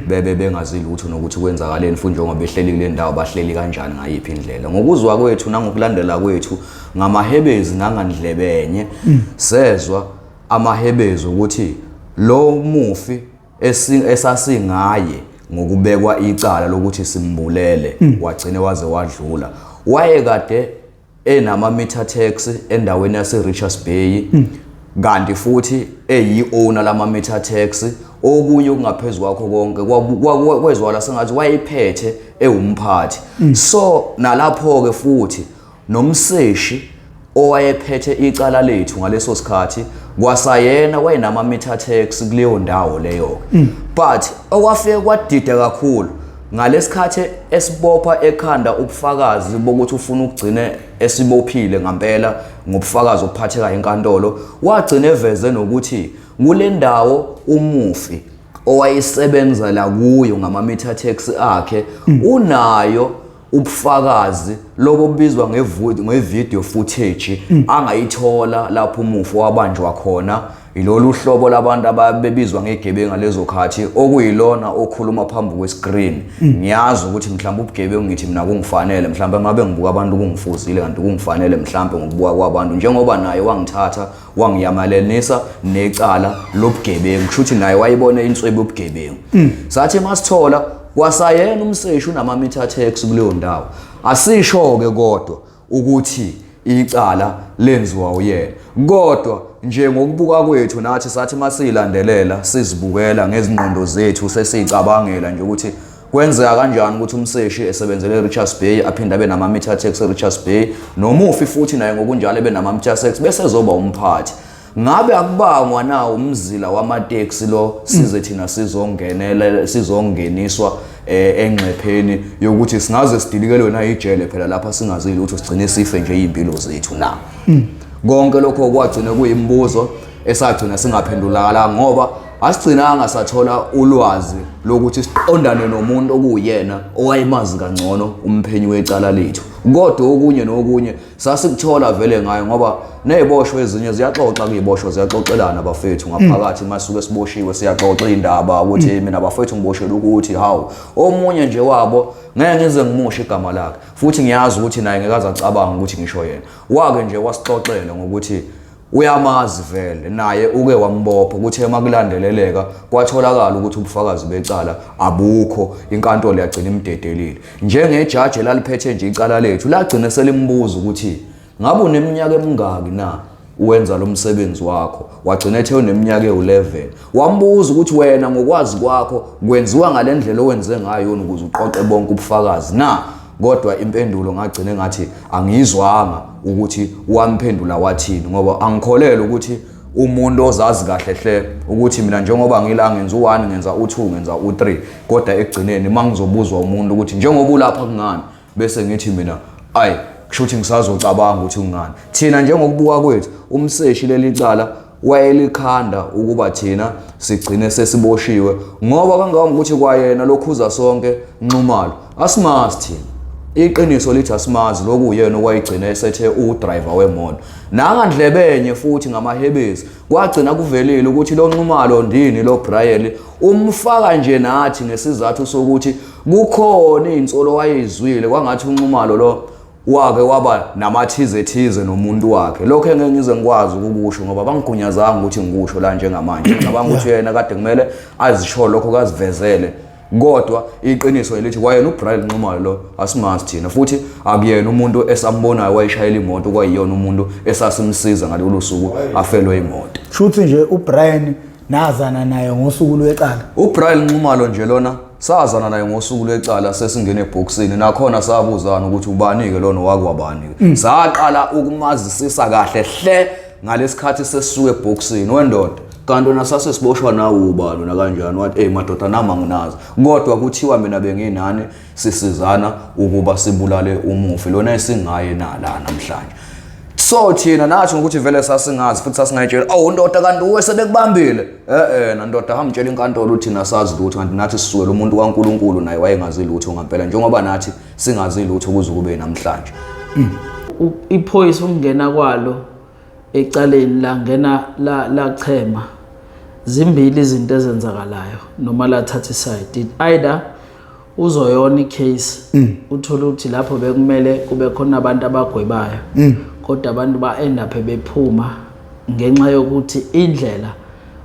bebe bengazi lutho nokuthi kwenzakaleni futhi njengoba behleli kule ndawo bahleli kanjani ngayiphi indlela. Ngokuzwa kwethu nangokulandela kwethu ngamahebezi nangandlebenye sezwa amahebezi ukuthi lo mufi esasingaye ngokubekwa icala lokuthi simbulele wagcine waze wadlula wayekade enama meter tax endaweni yase Richards Bay kanti futhi eyi-owner lama meter tax okunye okungaphezulu kwakho konke kwezwala sengathi wayiphethe ewumphathi. So nalapho ke futhi nomseshi owayephethe icala lethu ngaleso sikhathi kwasayena wayenama meter tax kuleyo ndawo leyo. But okwafike kwadida kakhulu ngalesikhathi esibopha ekhanda ubufakazi bokuthi ufuna ukugcina esibophile ngampela ngobufakazi obuphatheka enkantolo wagcina eveze nokuthi kule ndawo umufi owayisebenza la kuyo ngama meter tax akhe unayo ubufakazi lobo bizwa ngevideo footage angayithola lapho umufi wabanjwa khona ilolu hlobo labantu ababebizwa ngegebengu lezo khathi okuyilona okhuluma phambi kwescreen. Ngiyazi ukuthi mhlawumbe ubugebengu ngithi mina kungifanele mhlawumbe ngabe ngibuka abantu kungifuzile kanti kungifanele mhlawumbe ngokubuka kwabantu njengoba naye wangithatha wangiyamalenisa necala lobugebengu kushuthi naye wayibone inswebe yobugebengu. Sathi masithola kwasayena umseshi unama meter tax kuleyo ndawo asisho ke kodwa ukuthi icala lenziwa uyena kodwa nje ngokubuka kwethu nathi sathi masiyilandelela sizibukela ngezingqondo zethu sesicabangela nje ukuthi kwenzeka kanjani ukuthi umseshi esebenzele Richards Bay aphinda abe nama meter tax Richards Bay nomufi futhi naye ngokunjalo ebe nama meter tax bese zoba umphathi. Ngabe akubangwa na umzila wamateksi lo size thina sizongeniswa engcepheni yokuthi singaze sidilikelwe na ijele phela lapha singazili ukuthi sigcine sife nje impilo zethu na. Konke lokho kwagcina kuyimbuzo esagcina singaphendulala ngoba asigcinanga sathola ulwazi lokuthi siqondane nomuntu okuyena owayimazi kangcono umphenyi wecala lethu. Kodwa okunye nokunye sasikuthola vele ngayo ngoba neziboshwe ezinye ziyaxoxa kuyiboshwe ziyaxoxelana abafethu ngaphakathi masuke siboshiwe siyaxoxa indaba ukuthi mina abafethu ngiboshela ukuthi hawu omunye nje wabo ngeke ngize ngimushe igama lakhe futhi ngiyazi ukuthi naye ngeke acabanga ukuthi ngisho yena wake nje wasixoxela ngokuthi uyamazi vele naye uke wambopha ukuthi emakulandeleleka kwatholakala ukuthi ubufakazi becala abukho inkantolo yagcina imdedelile njengejaji laliphethe nje icala lethu lagcina selimbuza ukuthi ngabe uneminyaka emingaki na uwenza lo msebenzi wakho wagcina ethe uneminyaka e11 wambuza ukuthi wena ngokwazi kwakho kwenziwa ngalendlela owenze ngayo ukuze uqoqe bonke ubufakazi na. Kodwa impendulo ngagcina ngathi angizwanga ukuthi wamphendula wathini ngoba angikholele ukuthi umuntu ozazi kahle hle ukuthi mina njengoba ngila ngenza u1 ngenza u2 ngenza u3 kodwa ekugcineni mangizobuzwa umuntu ukuthi njengoba ulapha kungani bese ngithi mina ayi kushuthi ngisazocabanga ukuthi ungani. Thina njengokubuka kwethu umseshi leli cala wayelikhanda ukuba thina sigcine sesiboshiwe ngoba kangaka ukuthi kwayena lokhuza sonke Nxumalo asimazi thina iqiniso lithi asimazi lokuyena okwayigcina esethe udriver wemoto nangandlebenye futhi ngamahebezi kwagcina kuvelile ukuthi lo Nxumalo ndini lo Brian umfaka nje nathi ngesizathu sokuthi kukhona insolo wayizwile kwangathi uNxumalo lo wake waba namathize nomuntu wakhe. Lokho engeke ngize ngikwazi ukukusho ngoba bangigunyazanga ukuthi ngikusho la njengamanje ngicabanga ukuthi yena kade kumele azisho lokho kazivezele kodwa iqiniso elithi wayena uBrian Nxumalo lo asimazi thina futhi akuyena umuntu esambonayo wayishayela imoto kwayiyona umuntu esasimsiza ngalolu suku afelwe imoto. Shuthi nje uBrian nazana naye ngosuku lwecala. uBrian Nxumalo nje lona sazana naye ngosuku lwecala sesingene eboxini nakhona sabuzana ukuthi ubanike lona wakwabani. Saqala ukumazisisa kahle hle ngalesikhathi sesisuke eboxini wendoda kanti wena sasesiboshwa nawo ubalo na kanjani wathi madoda nama nginazo kodwa kuthiwa mina benginani sisizana ukuba sibulale umufi lona esingaye nala namhlanje. So thina nathi ukuthi vele sasingazi futhi sasingayitshela awu ndoda kanti uwe sebekubambile na ndoda hamtshela inkantolo uthi nasazi lutho kanti nathi sisuke lo muntu kaNkuluNkulu naye wayengazi lutho ngempela njengoba nathi singazi lutho kuze kube namhlanje. Iphoyisa ukungena kwalo ecaleni la ngena la chema zimbili izinto ezenzakalayo noma la thatha iside either uzoyona icase uthola ukuthi lapho bekumele kube khona abantu abagwebayo kodwa abantu ba end up bephuma ngenxa yokuthi indlela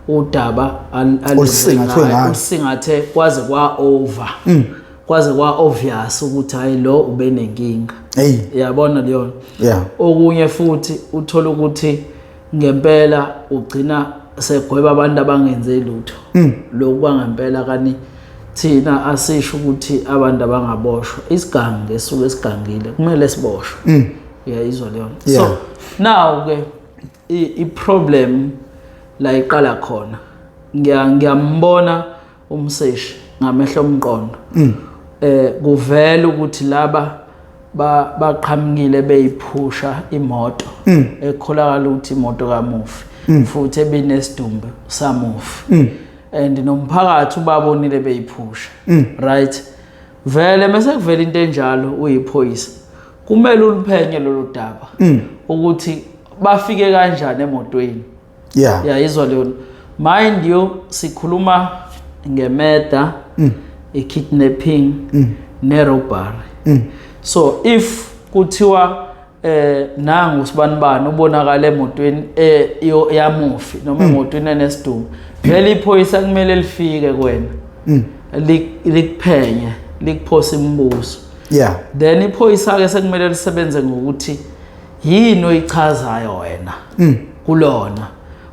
udaba usingathe kwaze kwa over kwaze kwa obvious ukuthi hayi lo ube nenkinga yabona leyo okunye futhi uthola ukuthi ngempela ugcina segweba abantu abangenze lutho lokhu kwangempela kani thina asisho ukuthi abantu abangaboshwa isigangi esuke esigangile kumele siboshwe izwa leyo so now ke I problem la iqala khona ngiyambona umseshi ngamehlo omqondo kuvela ukuthi laba baqhamukile beyiphusha imoto ekholakala ukuthi imoto kaMufi futhi ebinesidumbu saMufi and nomphakathi ubabonile beyiphusha right vele mase kuvela into enjalo uyiphoyisa kumele uliphenye lolu daba ukuthi bafike kanjani emotweni izwa leyo mind you sikhuluma ngemeda kidnapping ne robbery so if kuthiwa nangu sibanibani ubonakala emotweni yaMufi noma emotweni enesidumbu vele iphoyisa kumele lifike kwena likuphenye likuphosa imibuzo then iphoyisa ke sekumele lisebenze ngokuthi yini oyichazayo wena kulona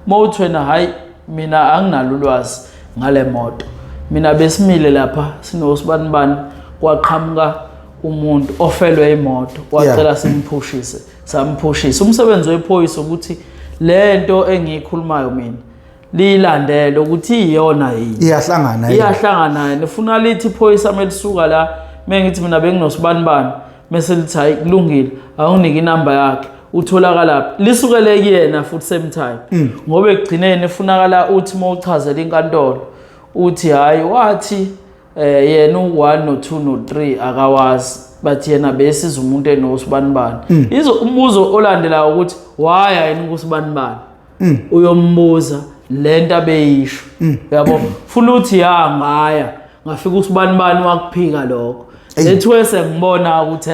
mawuthi wena hayi mina anginalo ulwazi ngale moto mina besimile lapha sinosibanibani kwaqhamuka umuntu ofelwe imoto wacela simphushise samphushisa umsebenzi wephoyisa ukuthi lento engiyikhulumayo mina lilandele ukuthi iyona yini iyahlangana nifuna lithi iphoyisa melisuka la mengithi mina benginosibanibani mase lithi hayi kulungile awunginike inamba yakhe utholakala lisukele kuyena futhi same time ngoba ekugcineni efunakala uthi mawuchazela inkantolo uthi hayi wathi yena u1 no2 no3 akawazi bathi yena besiza umuntu enosibanibani umbuzo olandelayo ukuthi why ayini kusibanibani uyombuza lento abeyisho yabo funa uthi ngaya ngafika usibanibani wakuphika lokho lethiwe sengibona ukuthi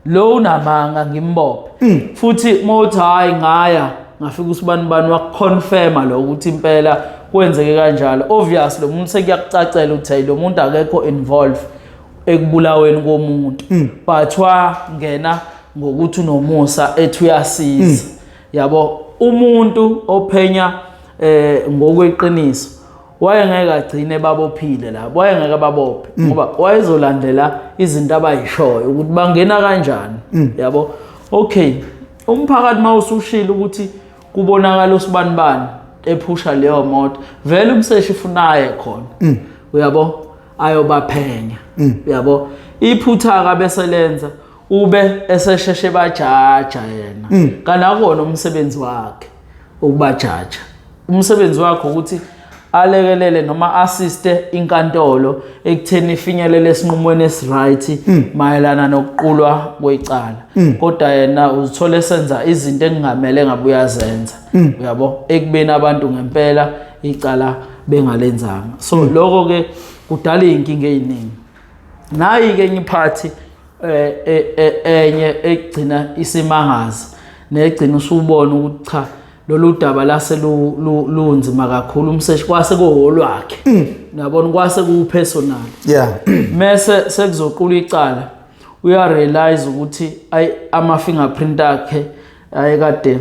lo unamanga ngimbophe futhi mawuthi hayi ngaya ngafika usibanibani wakuconfirma lo ukuthi impela kwenzeke kanjalo obviously lo muntu sekuyakucacela ukuthi lo muntu akekho involved ekubulaweni komuntu but wangena ngokuthi unomusa ethi uyasiza yabo umuntu ophenya ngokweqiniso wayengeke agcine babophile la wayengeke babophe ngoba wayezolandela izinto abayishoyo ukuthi bangena kanjani yabo okay umphakathi mawusushila ukuthi kubonakala usibanibani ephusha leyo moto vele umseshi ufunaye khona uyabo ayobaphenya uyabo iphutha ka bese lenza ube esesheshe bajaja yena kana akona umsebenzi wakhe ukubajaja umsebenzi wakhe ukuthi alekelele noma assiste inkantolo ekutheni ifinyelele esinqumweni esiright mayelana nokuqulwa kwecala kodwa yena uzithola senza izinto engingamele ngabe uyazenza uyabo ekubeni abantu ngempela icala bengalenzanga so lokho ke kudala inkinga eziningi nayi ke ngiphathi enye egcina isimangazi negcina usubona ukuthi cha lolu daba lase lunzima kakhulu umseshi kwase kuholwakhe nabona kwase kupersonal mase sekuzoqula icala uya realize ukuthi ama fingerprint akhe ayekade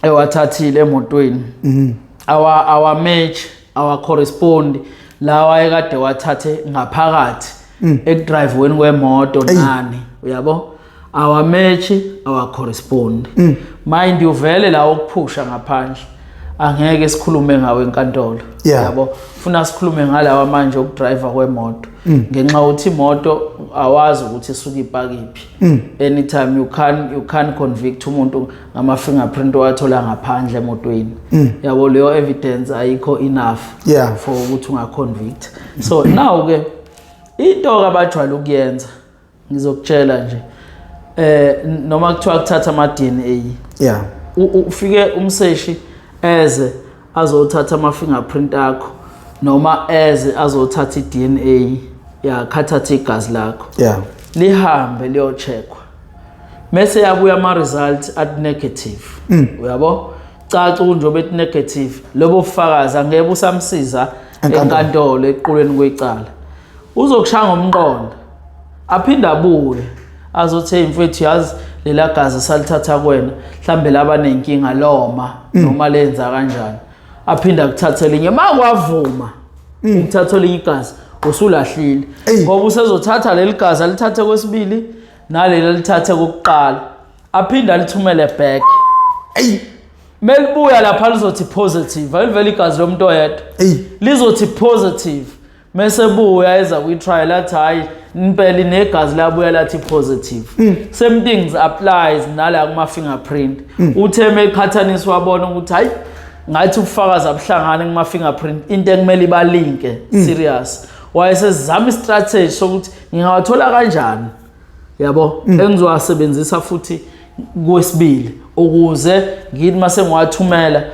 ewathathile emotweni awa match awa correspond lawa ayekade wathathe ngaphakathi ekudriveweni kwemoto nani uyabo our match our correspond mind you vele la ukuphusha ngaphandle angeke sikhulume ngawe enkantolo yabo ufuna sikhulume ngalawa manje ukudriver kwemoto ngenxa ukuthi imoto awazi ukuthi isuka ipakiphi. Anytime you can convict umuntu ngama fingerprint owathola ngaphandle emotweni. Yabo leyo evidence ayikho enough for ukuthi unga convict. So now ke into abajwayele ukuyenza ngizokutshela nje noma kuthiwa kuthatha ama DNA. Ufike umseshi eze azothatha ama fingerprint akho noma eze azothatha iDNA yakhathatha igazi lakho. Lihambe liyo checkwa. Mase yabuya ama results at negative. Uyabo? Caca njobe ethi negative lobo ufakaza ngeke usamsiza enkantolo equlweni kwecala. Uzokushaya ngomqondo. Aphinda abuye azothe imfethu yazi lela gazi salithatha kwena mhlambe laba nenkinga loma noma lenza kanjani. Aphinda kuthatha linye makwavuma ukuthatha linye igazi usulahlile ngoba usezothatha leli gazi alithathe kwesibili naleli lithathe kokuqala aphinda alithumele back. Melibuya lapha lizothi positive alivela igazi lomuntu oyedwa lizothi positive mase buya eza kwi trial athi hayi impela inegazi labuya lathi positive. Same things applies nala kuma fingerprint. Utheme iqhathaniswa wabona ukuthi hayi ngathi ufakaza abuhlangane kuma fingerprint into ekumele ibalinke serious. Wayesezama istrategy sokuthi ngingawathola kanjani yabo engizowasebenzisa futhi kwesibili ukuze ngithi mase ngiwathumela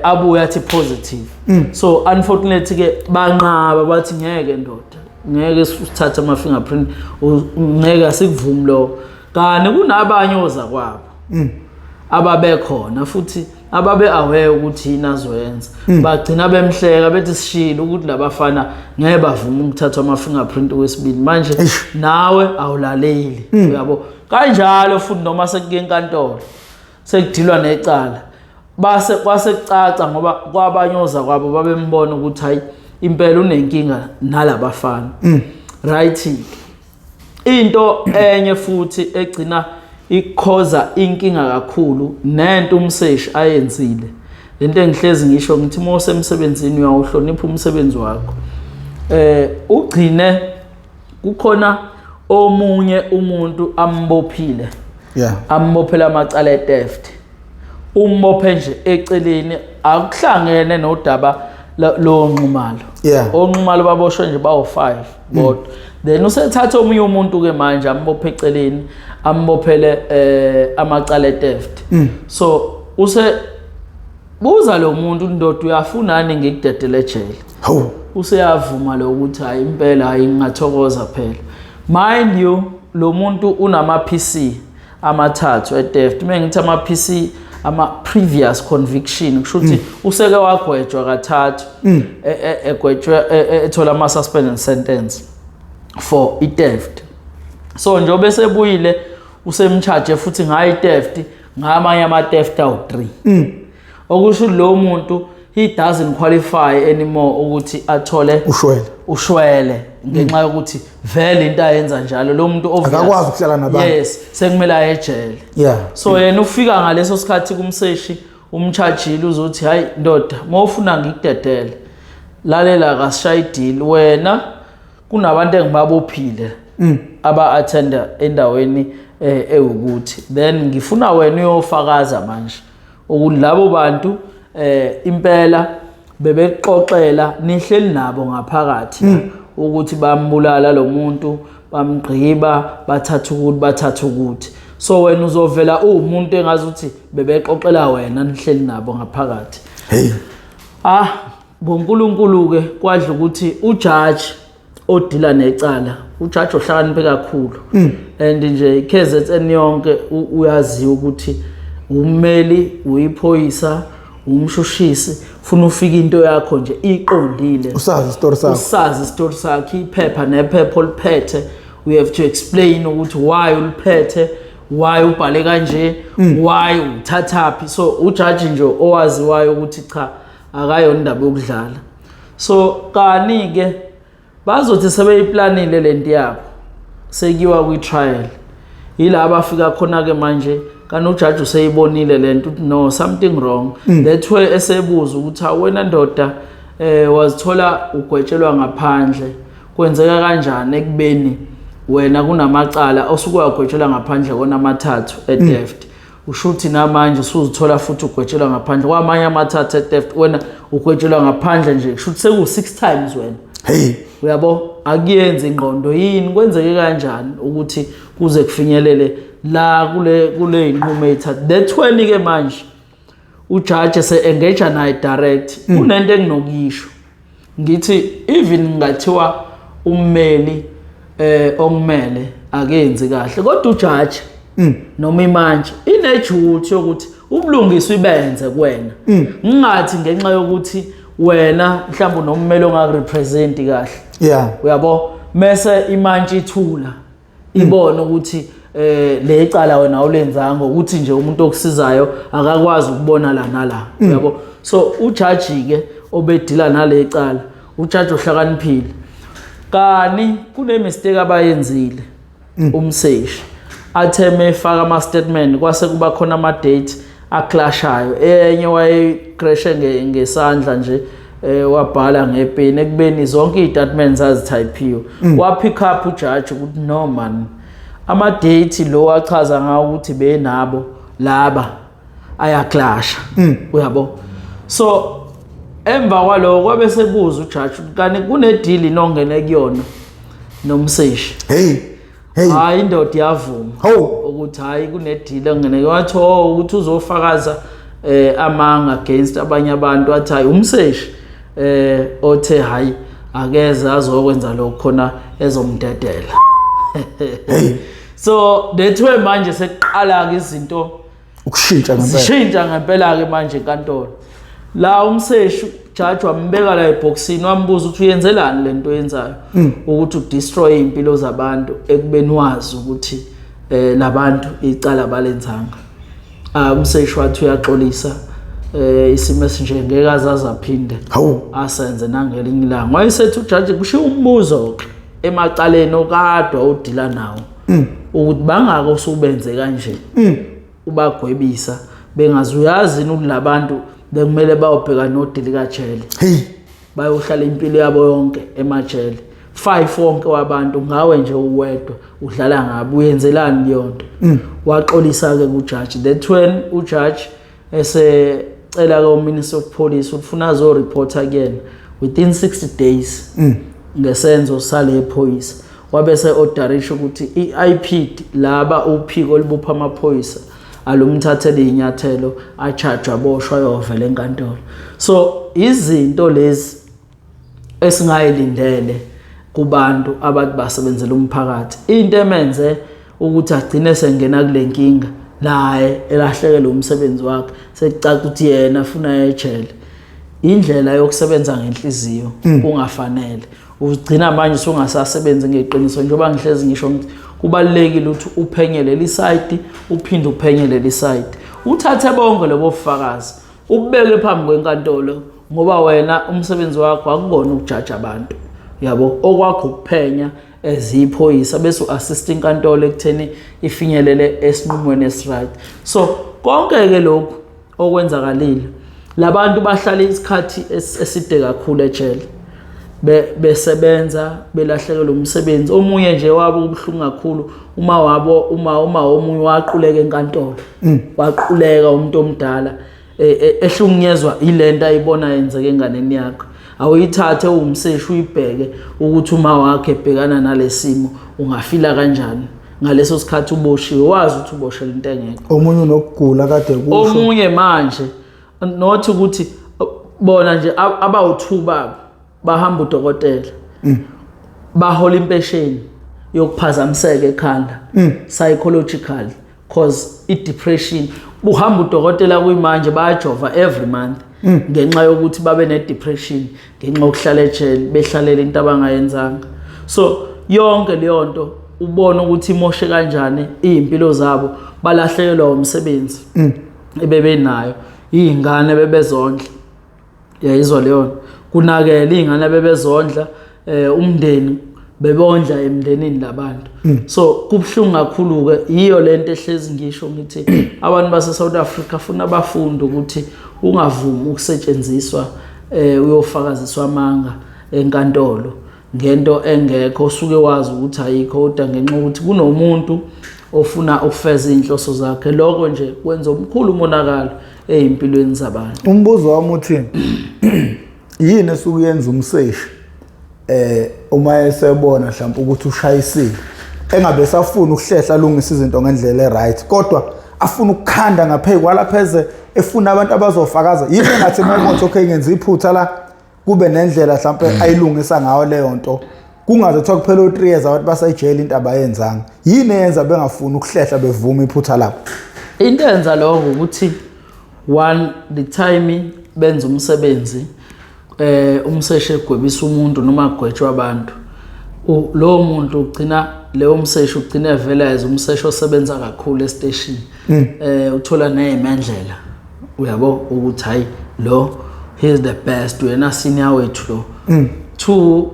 abuya athi positive. So unfortunately ke banqaba bathi ngeke ndoda ngeke sithatha ama fingerprint ngeke sikuvumi lo kani kunabanye ozakwabo ababe khona futhi ababe aware ukuthi inazoyenza bagcina bemhleka bethi sishilo ukuthi labafana ngeke bavuma ukuthatha ama fingerprint kwesibili manje nawe awulaleli uyabo kanjalo futhi noma sekuke enkantolo sekudilwa necala base kwasekucaca ngoba kwabanyoza kwabo babembona ukuthi hayi impela unenkinga nalabafana. Right. Into enye futhi egcina ikhoza inkinga kakhulu nento umseshi ayenzile. Lento engihlezi ngisho ngithi mose emsebenzini uyawuhlonipha umsebenzi wakho. Ugcine kukhona omunye umuntu ambophile. Ambophela amacala etheft. Umbophe nje eceleni akuhlangene nodaba lo nqumalo. Onqumalo baboshwe nje bawo 5 but then usethatha omunye umuntu ke manje ambophe eceleni ambophele amacala etheft. So buza lo muntu ndoda uyafunani ngikudedele ejele. Useyavuma lo ukuthi hayi impela hayi ngingathokoza phela. Mind you lo muntu unama PC amathathu etheft. Mengithi ama PC ama previous conviction kusho ukuthi useke wagwetshwa kathathu egwetshwa ethola ama suspended sentence for theft. So njobe sebuyile usemcharge futhi ngayi theft ngamanye ama theft awu3. Okusho lo muntu he doesn't qualify anymore ukuthi athole ushwele ngenxa yokuthi vele into ayenza njalo lo muntu akakwazi ukuhlala nabantu. Yes sekumele aye ejele. So yena ufika ngaleso sikhathi kumseshi umchargile uzothi hayi ndoda mawufuna ngikudedele lalela kasishaya deal wena kunabantu engibabophile aba attenda endaweni ewukuthi then ngifuna wena uyofakaza manje ukuthi labo bantu impela bebexoxela nihleli nabo ngaphakathi ukuthi bambulala lo muntu bamgqiba bathatha ukuthi so wena uzovela umuntu engazi ukuthi bebexoxela wena nihleli nabo ngaphakathi. Bonkulunkulu ke kwadla ukuthi ujudge odila necala ujudge ohlakaniphe kakhulu and nje KZN yonke uyazi ukuthi ummeli uyiphoyisa umshushisi funa ufika into yakho nje iqondile usazi story sakhe iphepha nephepha oliphethe we have to explain ukuthi why uliphethe why ubhale kanje why uthathaphi so ujudge nje owaziwayo ukuthi cha akayona indaba yokudlala. So kani ke bazothi sebeyiplanile lento yabo sekiwa kwi trial yila abafika khona ke manje kana ujudge useyibonile lento no something wrong that way esebuza ukuthi awena ndoda wazithola ugwetshelwa ngaphandle kwenzeka kanjani ekubeni wena kunamacala osuke wagwetshelwa ngaphandle kona amathathu eDeft ushuthi namanje usuzithola futhi ugwetshelwa ngaphandle kwamanye amathathu eDeft wena ugwetshelwa ngaphandle nje kushuthi seku 6 times wena uyabo akuyenza ingqondo yini kwenzeke kanjani ukuthi kuze kufinyelele la kule inqumo ethathu the 20 ke manje ujudge engage naye direct unento enginokisho ngithi even ngathiwa ummeli ongimele akenzi kahle kodwa ujudge noma imanje inejuthi ukuthi ubulungisa ibenze kuwena ngingathi ngenxa yokuthi wena mhlawumbe unommeli ongarepresent kahle uyabo mase imanje ithula ibona ukuthi le icala wena awulenzanga ukuthi nje umuntu okusizayo akakwazi ukubona la nala uyabo so ujudge ke obedila nale icala ujudge ohlakaniphile kani kune mistake abayenzile umseshi atheme efaka ama statement kwase kuba khona ama date aclashayo enye waye crash ngesandla nje wabhala ngepeni ekubeni zonke istatements azitypiwe wapick up ujudge ukuthi no man ama date lo achaza ngawo ukuthi benabo laba ayaclasha uyabo so emva kwaloko kwabe sebuza ujudge kani kune deal inongene kuyona nomseshi hayi indoda yavuma ukuthi hayi kune deal engene wathi ukuthi uzofakaza amanga against abanye abantu wathi hayi umseshi othe hayi akeze azokwenza lokho khona ezomdedela so dethwe manje seqala ke izinto ukushintsha ngempela ke manje enkantolo la umseshi judge wambeka la eboxini wambuza ukuthi uyenzelani lento yenzayo ukuthi udestroy impilo zabantu ekubeni wazi ukuthi labantu icala balenzanga umseshi wathi uyaxolisa isimo esinje ngeke azaza aphinde asenze nangelinye ilanga wayesethi ujudge kushiya umbuzo emacaleni okade udila nawo ukuthi bangaka usubenze kanje ubagwebisa bengazuyazi ukuthi labantu bekumele bayobheka nodili kajele bayohlala impilo yabo yonke emajele 5 wonke wabantu ngawe nje uwedwa udlala ngabo uyenzelani leyonto waxolisa ke kujudge that when ujudge esecela ke uminister of police ufuna azo report again within 60 days ngesenzo sale police wabese orderisha ukuthi iIP laba uphiko libupha amaphoyisa alumthathele inyathelo acharge aboshwa yovela enkantolo so izinto lezi esingayilindele kubantu abathi basebenzela umphakathi into emenze ukuthi agcine sengena kule nkinga naye elahlekela umsebenzi wakhe sekucaca ukuthi yena afuna ejele indlela yokusebenza ngenhliziyo kungafanele ugcina manje songasasebenzi ngeqiniso njengoba ngihlezi ngisho kubalekile ukuthi uphenyele liside uphinde uphenyele liside uthathe bonke lebo bufakazi ubeke phambi kwenkantolo ngoba wena umsebenzi wakho akukona ukujudge abantu yabo okwakho ukuphenya eziphoyisa bese uassist inkantolo ekutheni ifinyelele esinqumweni esright so konke ke lokho okwenzakalile labantu bahlala isikhathi eside kakhulu ejele besebenza belahlekelwe umsebenzi omunye nje wabo ubhlungu kakhulu uma omunye waquleka enkantolo waquleka umuntu omdala ehlukunyezwa ilento ayibona yenzeke enganeni yakho awuyithathe umseshi uyibheke ukuthi uma wakhe ebhekana nalesimo ungafila kanjani ngaleso sikhathi uboshiwe wazi ukuthi uboshela into engekho omunye unokugula kade kusho omunye manje not ukuthi bona nje abawu2 babo bahamba udokotela bahola impesheni yokuphazamiseka ekhanda psychological cause depression buhamba udokotela kuyimanje bayajova every month ngenxa yokuthi babe ne depression ngenxa yokuhlala ejele behlalela into abangayenzanga so yonke leyo nto ubona ukuthi imoshe kanjani impilo zabo balahlekelwa umsebenzi ebebenayo izingane bebezondla yayizwa leyo kunakela izingane bebezondla umndeni bebondla emndenini labantu so kubhlungu kakhulu ke iyo lento ehlezi ngisho ngithi abantu base South Africa funa abafundi ukuthi ungavumi ukusetshenziswa uyofakaziswa amanga enkantolo ngento engekho osuke wazi ukuthi ayikho kodwa ngenxa ukuthi kunomuntu ofuna ukufeza inhloso zakhe lokho nje kwenza omkhulu umonakalo ezimpilweni zabantu. Umbuzo wami uthi yini esukuyenza umseshi uma esebona mhlawumbe ukuthi ushayisile engabe safuna ukuhlehla lungisa izinto ngendlela eright kodwa afuna ukukhanda ngaphezulu kwalapheze efuna abantu abazofakaza yini engathi mayimoto okay ngenza iphutha la kube nendlela mhlawumbe ayilungisa ngayo leyo nto kungaze kuthiwa kuphela u3 years abantu basayijele into abayenzanga yini eyenza bengafuni ukuhlehla bevuma iphutha lapho. Into enza lokho ukuthi one the time benza umsebenzi umseshi egwebisa umuntu noma agwetshwa abantu lo muntu ugcina leyo umseshi ugcina evela as umseshi osebenza kakhulu estation uthola nezimendlela uyabo ukuthi hayi lo he is the best wena senior wethu lo. Two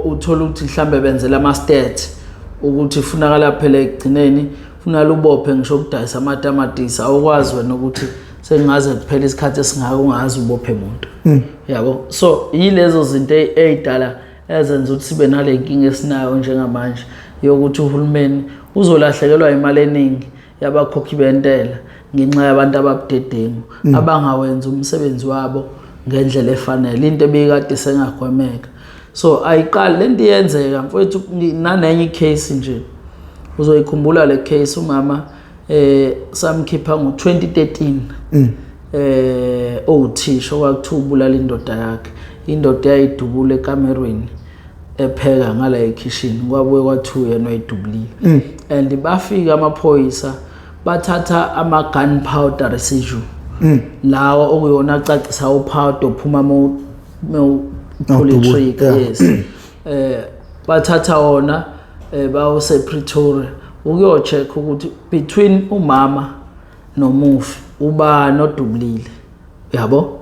uthola ukuthi mhlambe benzela ama stats ukuthi ufunakala phela egcineni funala ubophe ngisho ukudayisa amatamatisi awukwazi wena ukuthi sengaze kuphela isikhathi esingaka ungazi ubophe umuntu yabo. So yilezo zinto ezidala ezenza ukuthi sibe nale nkinga esinayo njengamanje yokuthi uhulumeni uzolahlekelwa imali eningi yabakhokhi bentela ngenxa yabantu ababudedengu abangawenza umsebenzi wabo ngendlela efanele into ebikade sengagwemeka. So ayiqali lento iyenzeka mfowethu nanenye case nje uzoyikhumbula le case umama samkhipha ngo2013 othisha okwakuthiwa ubulala indoda yakhe indoda yayidubula ekamerweni epheka ngala ekitchen kwabuye kwathiwa yena oyidubulile and bafika amaphoyisa bathatha ama gunpowder residue lawa okuyona acacisa upowder ophuma polytric yes bathatha wona bawuse Pretoria ukuyocheck ukuthi between umama nomufi uba nodubulile yabo.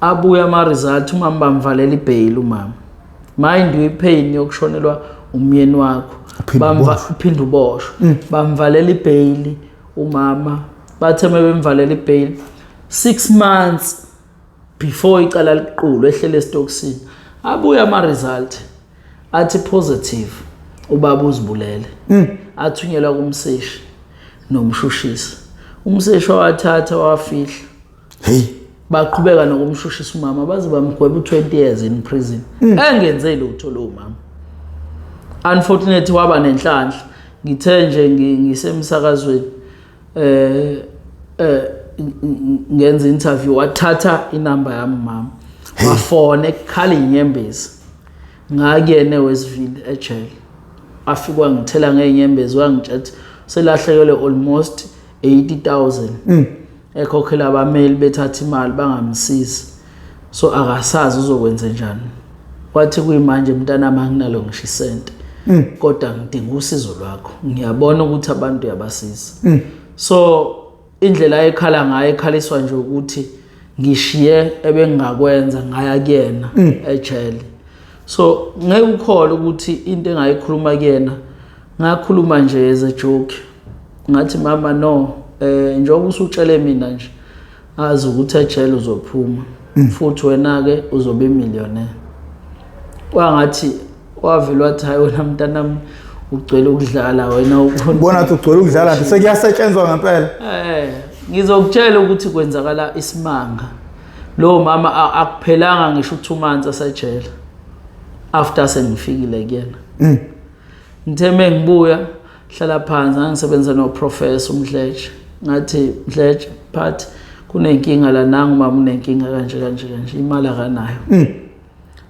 Abuya ama result umama bamvalela ibail umama mind you ipain yokushonelwa umyeni wakho uphinda uboshwe bamvalela ibail umama batheme bemvalela ibail 6 months before icala liqulu ehlele stocksini abuya ama result athi positive ubaba uzibulele athunyelwa kumseshi nomshushisi umseshi wathatha wafihla baqhubeka nokumshushisa umama baze bamgweba u20 years in prison engenze lutho lo mama. Unfortunately waba nenhlanhla ngithe nje ngisemsakazweni ngenza interview wathatha inamba yami mama wafona ekhala inyembezi ngakuyena Westville ejele afika ngithela ngeinyembezi wangitshathi selahlekelwe almost 80,000 ekhokhela abameli bethatha imali bangamsizi so akasazi uzokwenza njani wathi kuyimanje mntana manginalo ngishisente kodwa ngidinga usizo lwakho ngiyabona ukuthi abantu yabasiza so indlela ekhala ngayo ekhaliswa nje ukuthi ngishiye ebengakwenza ngaya kuyena ejele so ngeke ukholwe ukuthi into engayikhuluma kuyena ngakhuluma nje as a joke ngathi mama no njengoba usutshele mina nje azi ukuthi ejele uzophuma futhi wena ke uzobe millionaire wangathi wavela wathi hayi wena mntanami ugcwele ukudlala wena ubona ukuthi ugcwele ukudlala nje sekuyasetshenzwa ngempela ngizokutshela ukuthi kwenzakala isimanga lo mama akuphelanga ngisho 2 months asejele after sengifikile kuyena ngitheme ngibuya hlala phansi ngisebenza no professor uMdleje ngathi Mdleje but kunenkinga la nangu mama unenkinga kanje imali akanayo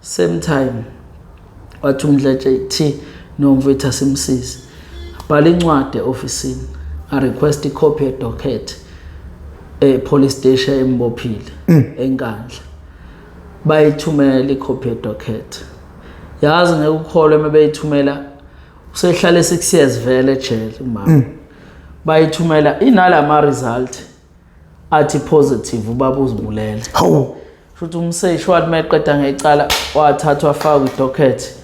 same time wathi uMdleje thi nomfethu asimsizi bhala incwadi eofficeini a request copy ye docket police station embophile enkandla bayithumela icopy ye docket yazi ngeke ukholwe mebeyithumela usehlale 6 years vele ejele umama bayithumela inalama result athi positive ubaba uzibulele futhi umseshi wathi mayeqeda ngecala wathathwa afaka idocket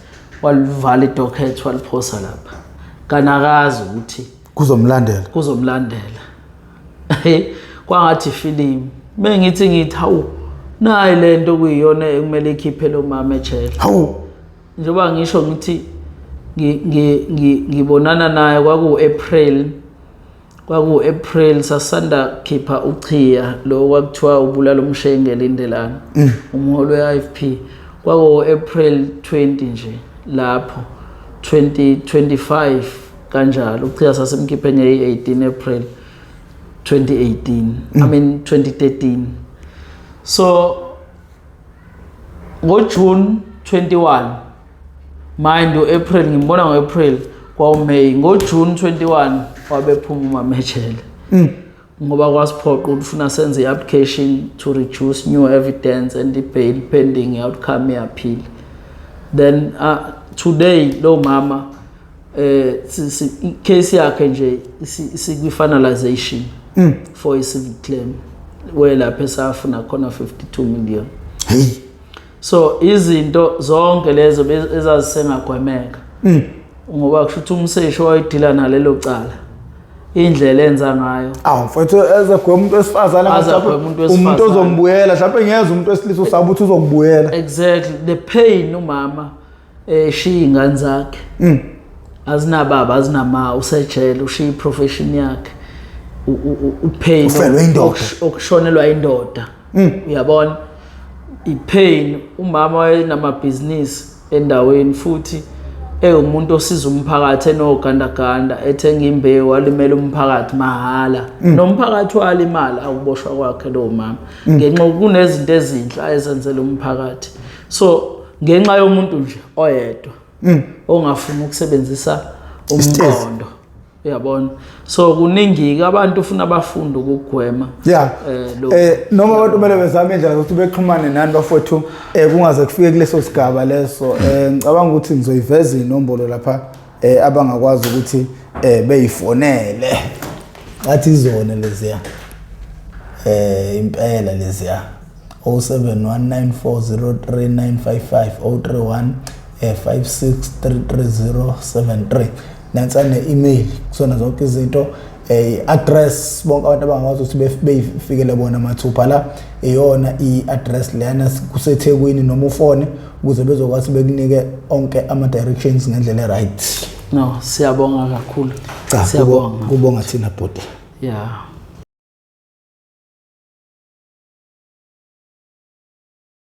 walivala idocket waliphosa lapha kanakazi ukuthi kuzomlandela kwangathi film bengithi hawu nayi lento kuyiyona ekumele ikhiphe lo mama ejele njengoba ngisho ngithi ngibonana naye kwaku-April sasanda khipha uChiya lo kwakuthiwa ubulala umshenge Lindelana umholi we-IFP kwaku-April 20 nje lapho 2025 kanjalo uChiya sasemkhipe nge-18 April 2018 I mean 2013 so ngoJune 21 mind uApril ngimbona ngoApril kwaMay ngoJune 21 wabephuma uMamechele ngoba kwasiphoqa ukuthi ufuna senze i-application to reduce new evidence and the bail pending outcome appeal then today lo mama case yakhe nje sikwi-finalization for a civil claim where lapho esafuna khona 52 million so izinto zonke lezo ezazisengagwemeka ngoba kushuthi umseshi wayedila nalelo cala indlela enza ngayo mfethu ezagwe umuntu wesifazane umuntu ozombuyela mhlawumbe ngiyeza umuntu wesilisa usaba ukuthi uzokubuyela exactly the pain umama eshiya ingane zakhe azinababa azinama usejele ushiya iprofession yakhe upain okushonelwa indoda uyabona ipain umama wayenamabhizinisi endaweni futhi umuntu osiza umphakathi enogandaganda ethenga imbewu walimela umphakathi mahala nomphakathi walimala awuboshwa kwakhe lo mama ngenxa kunezinto ezinhle ayezenzela umphakathi so ngenxa yomuntu nje oyedwa ongafuna ukusebenzisa umqondo uyabona so kuningi abantu ufuna abafundi ukugwema noma abantu kumele bezame indlela ukuthi bexhumane nani bafowethu kungaze kufike kuleso sigaba leso ngicabanga ukuthi ngizoyiveza inombolo lapha abangakwazi ukuthi beyifonele ngathi izona leziya impela leziya 0719403955 031 56333073 nansane email kusona zonke izinto address bonke abantu abangakwazi ukuthi beyifikele bona mathupha la iyona i-address leyana kuseThekwini noma ufone ukuze bezokwazi bekunike onke ama directions ngendlela right no siyabonga kakhulu siyabonga kubonga thina body yeah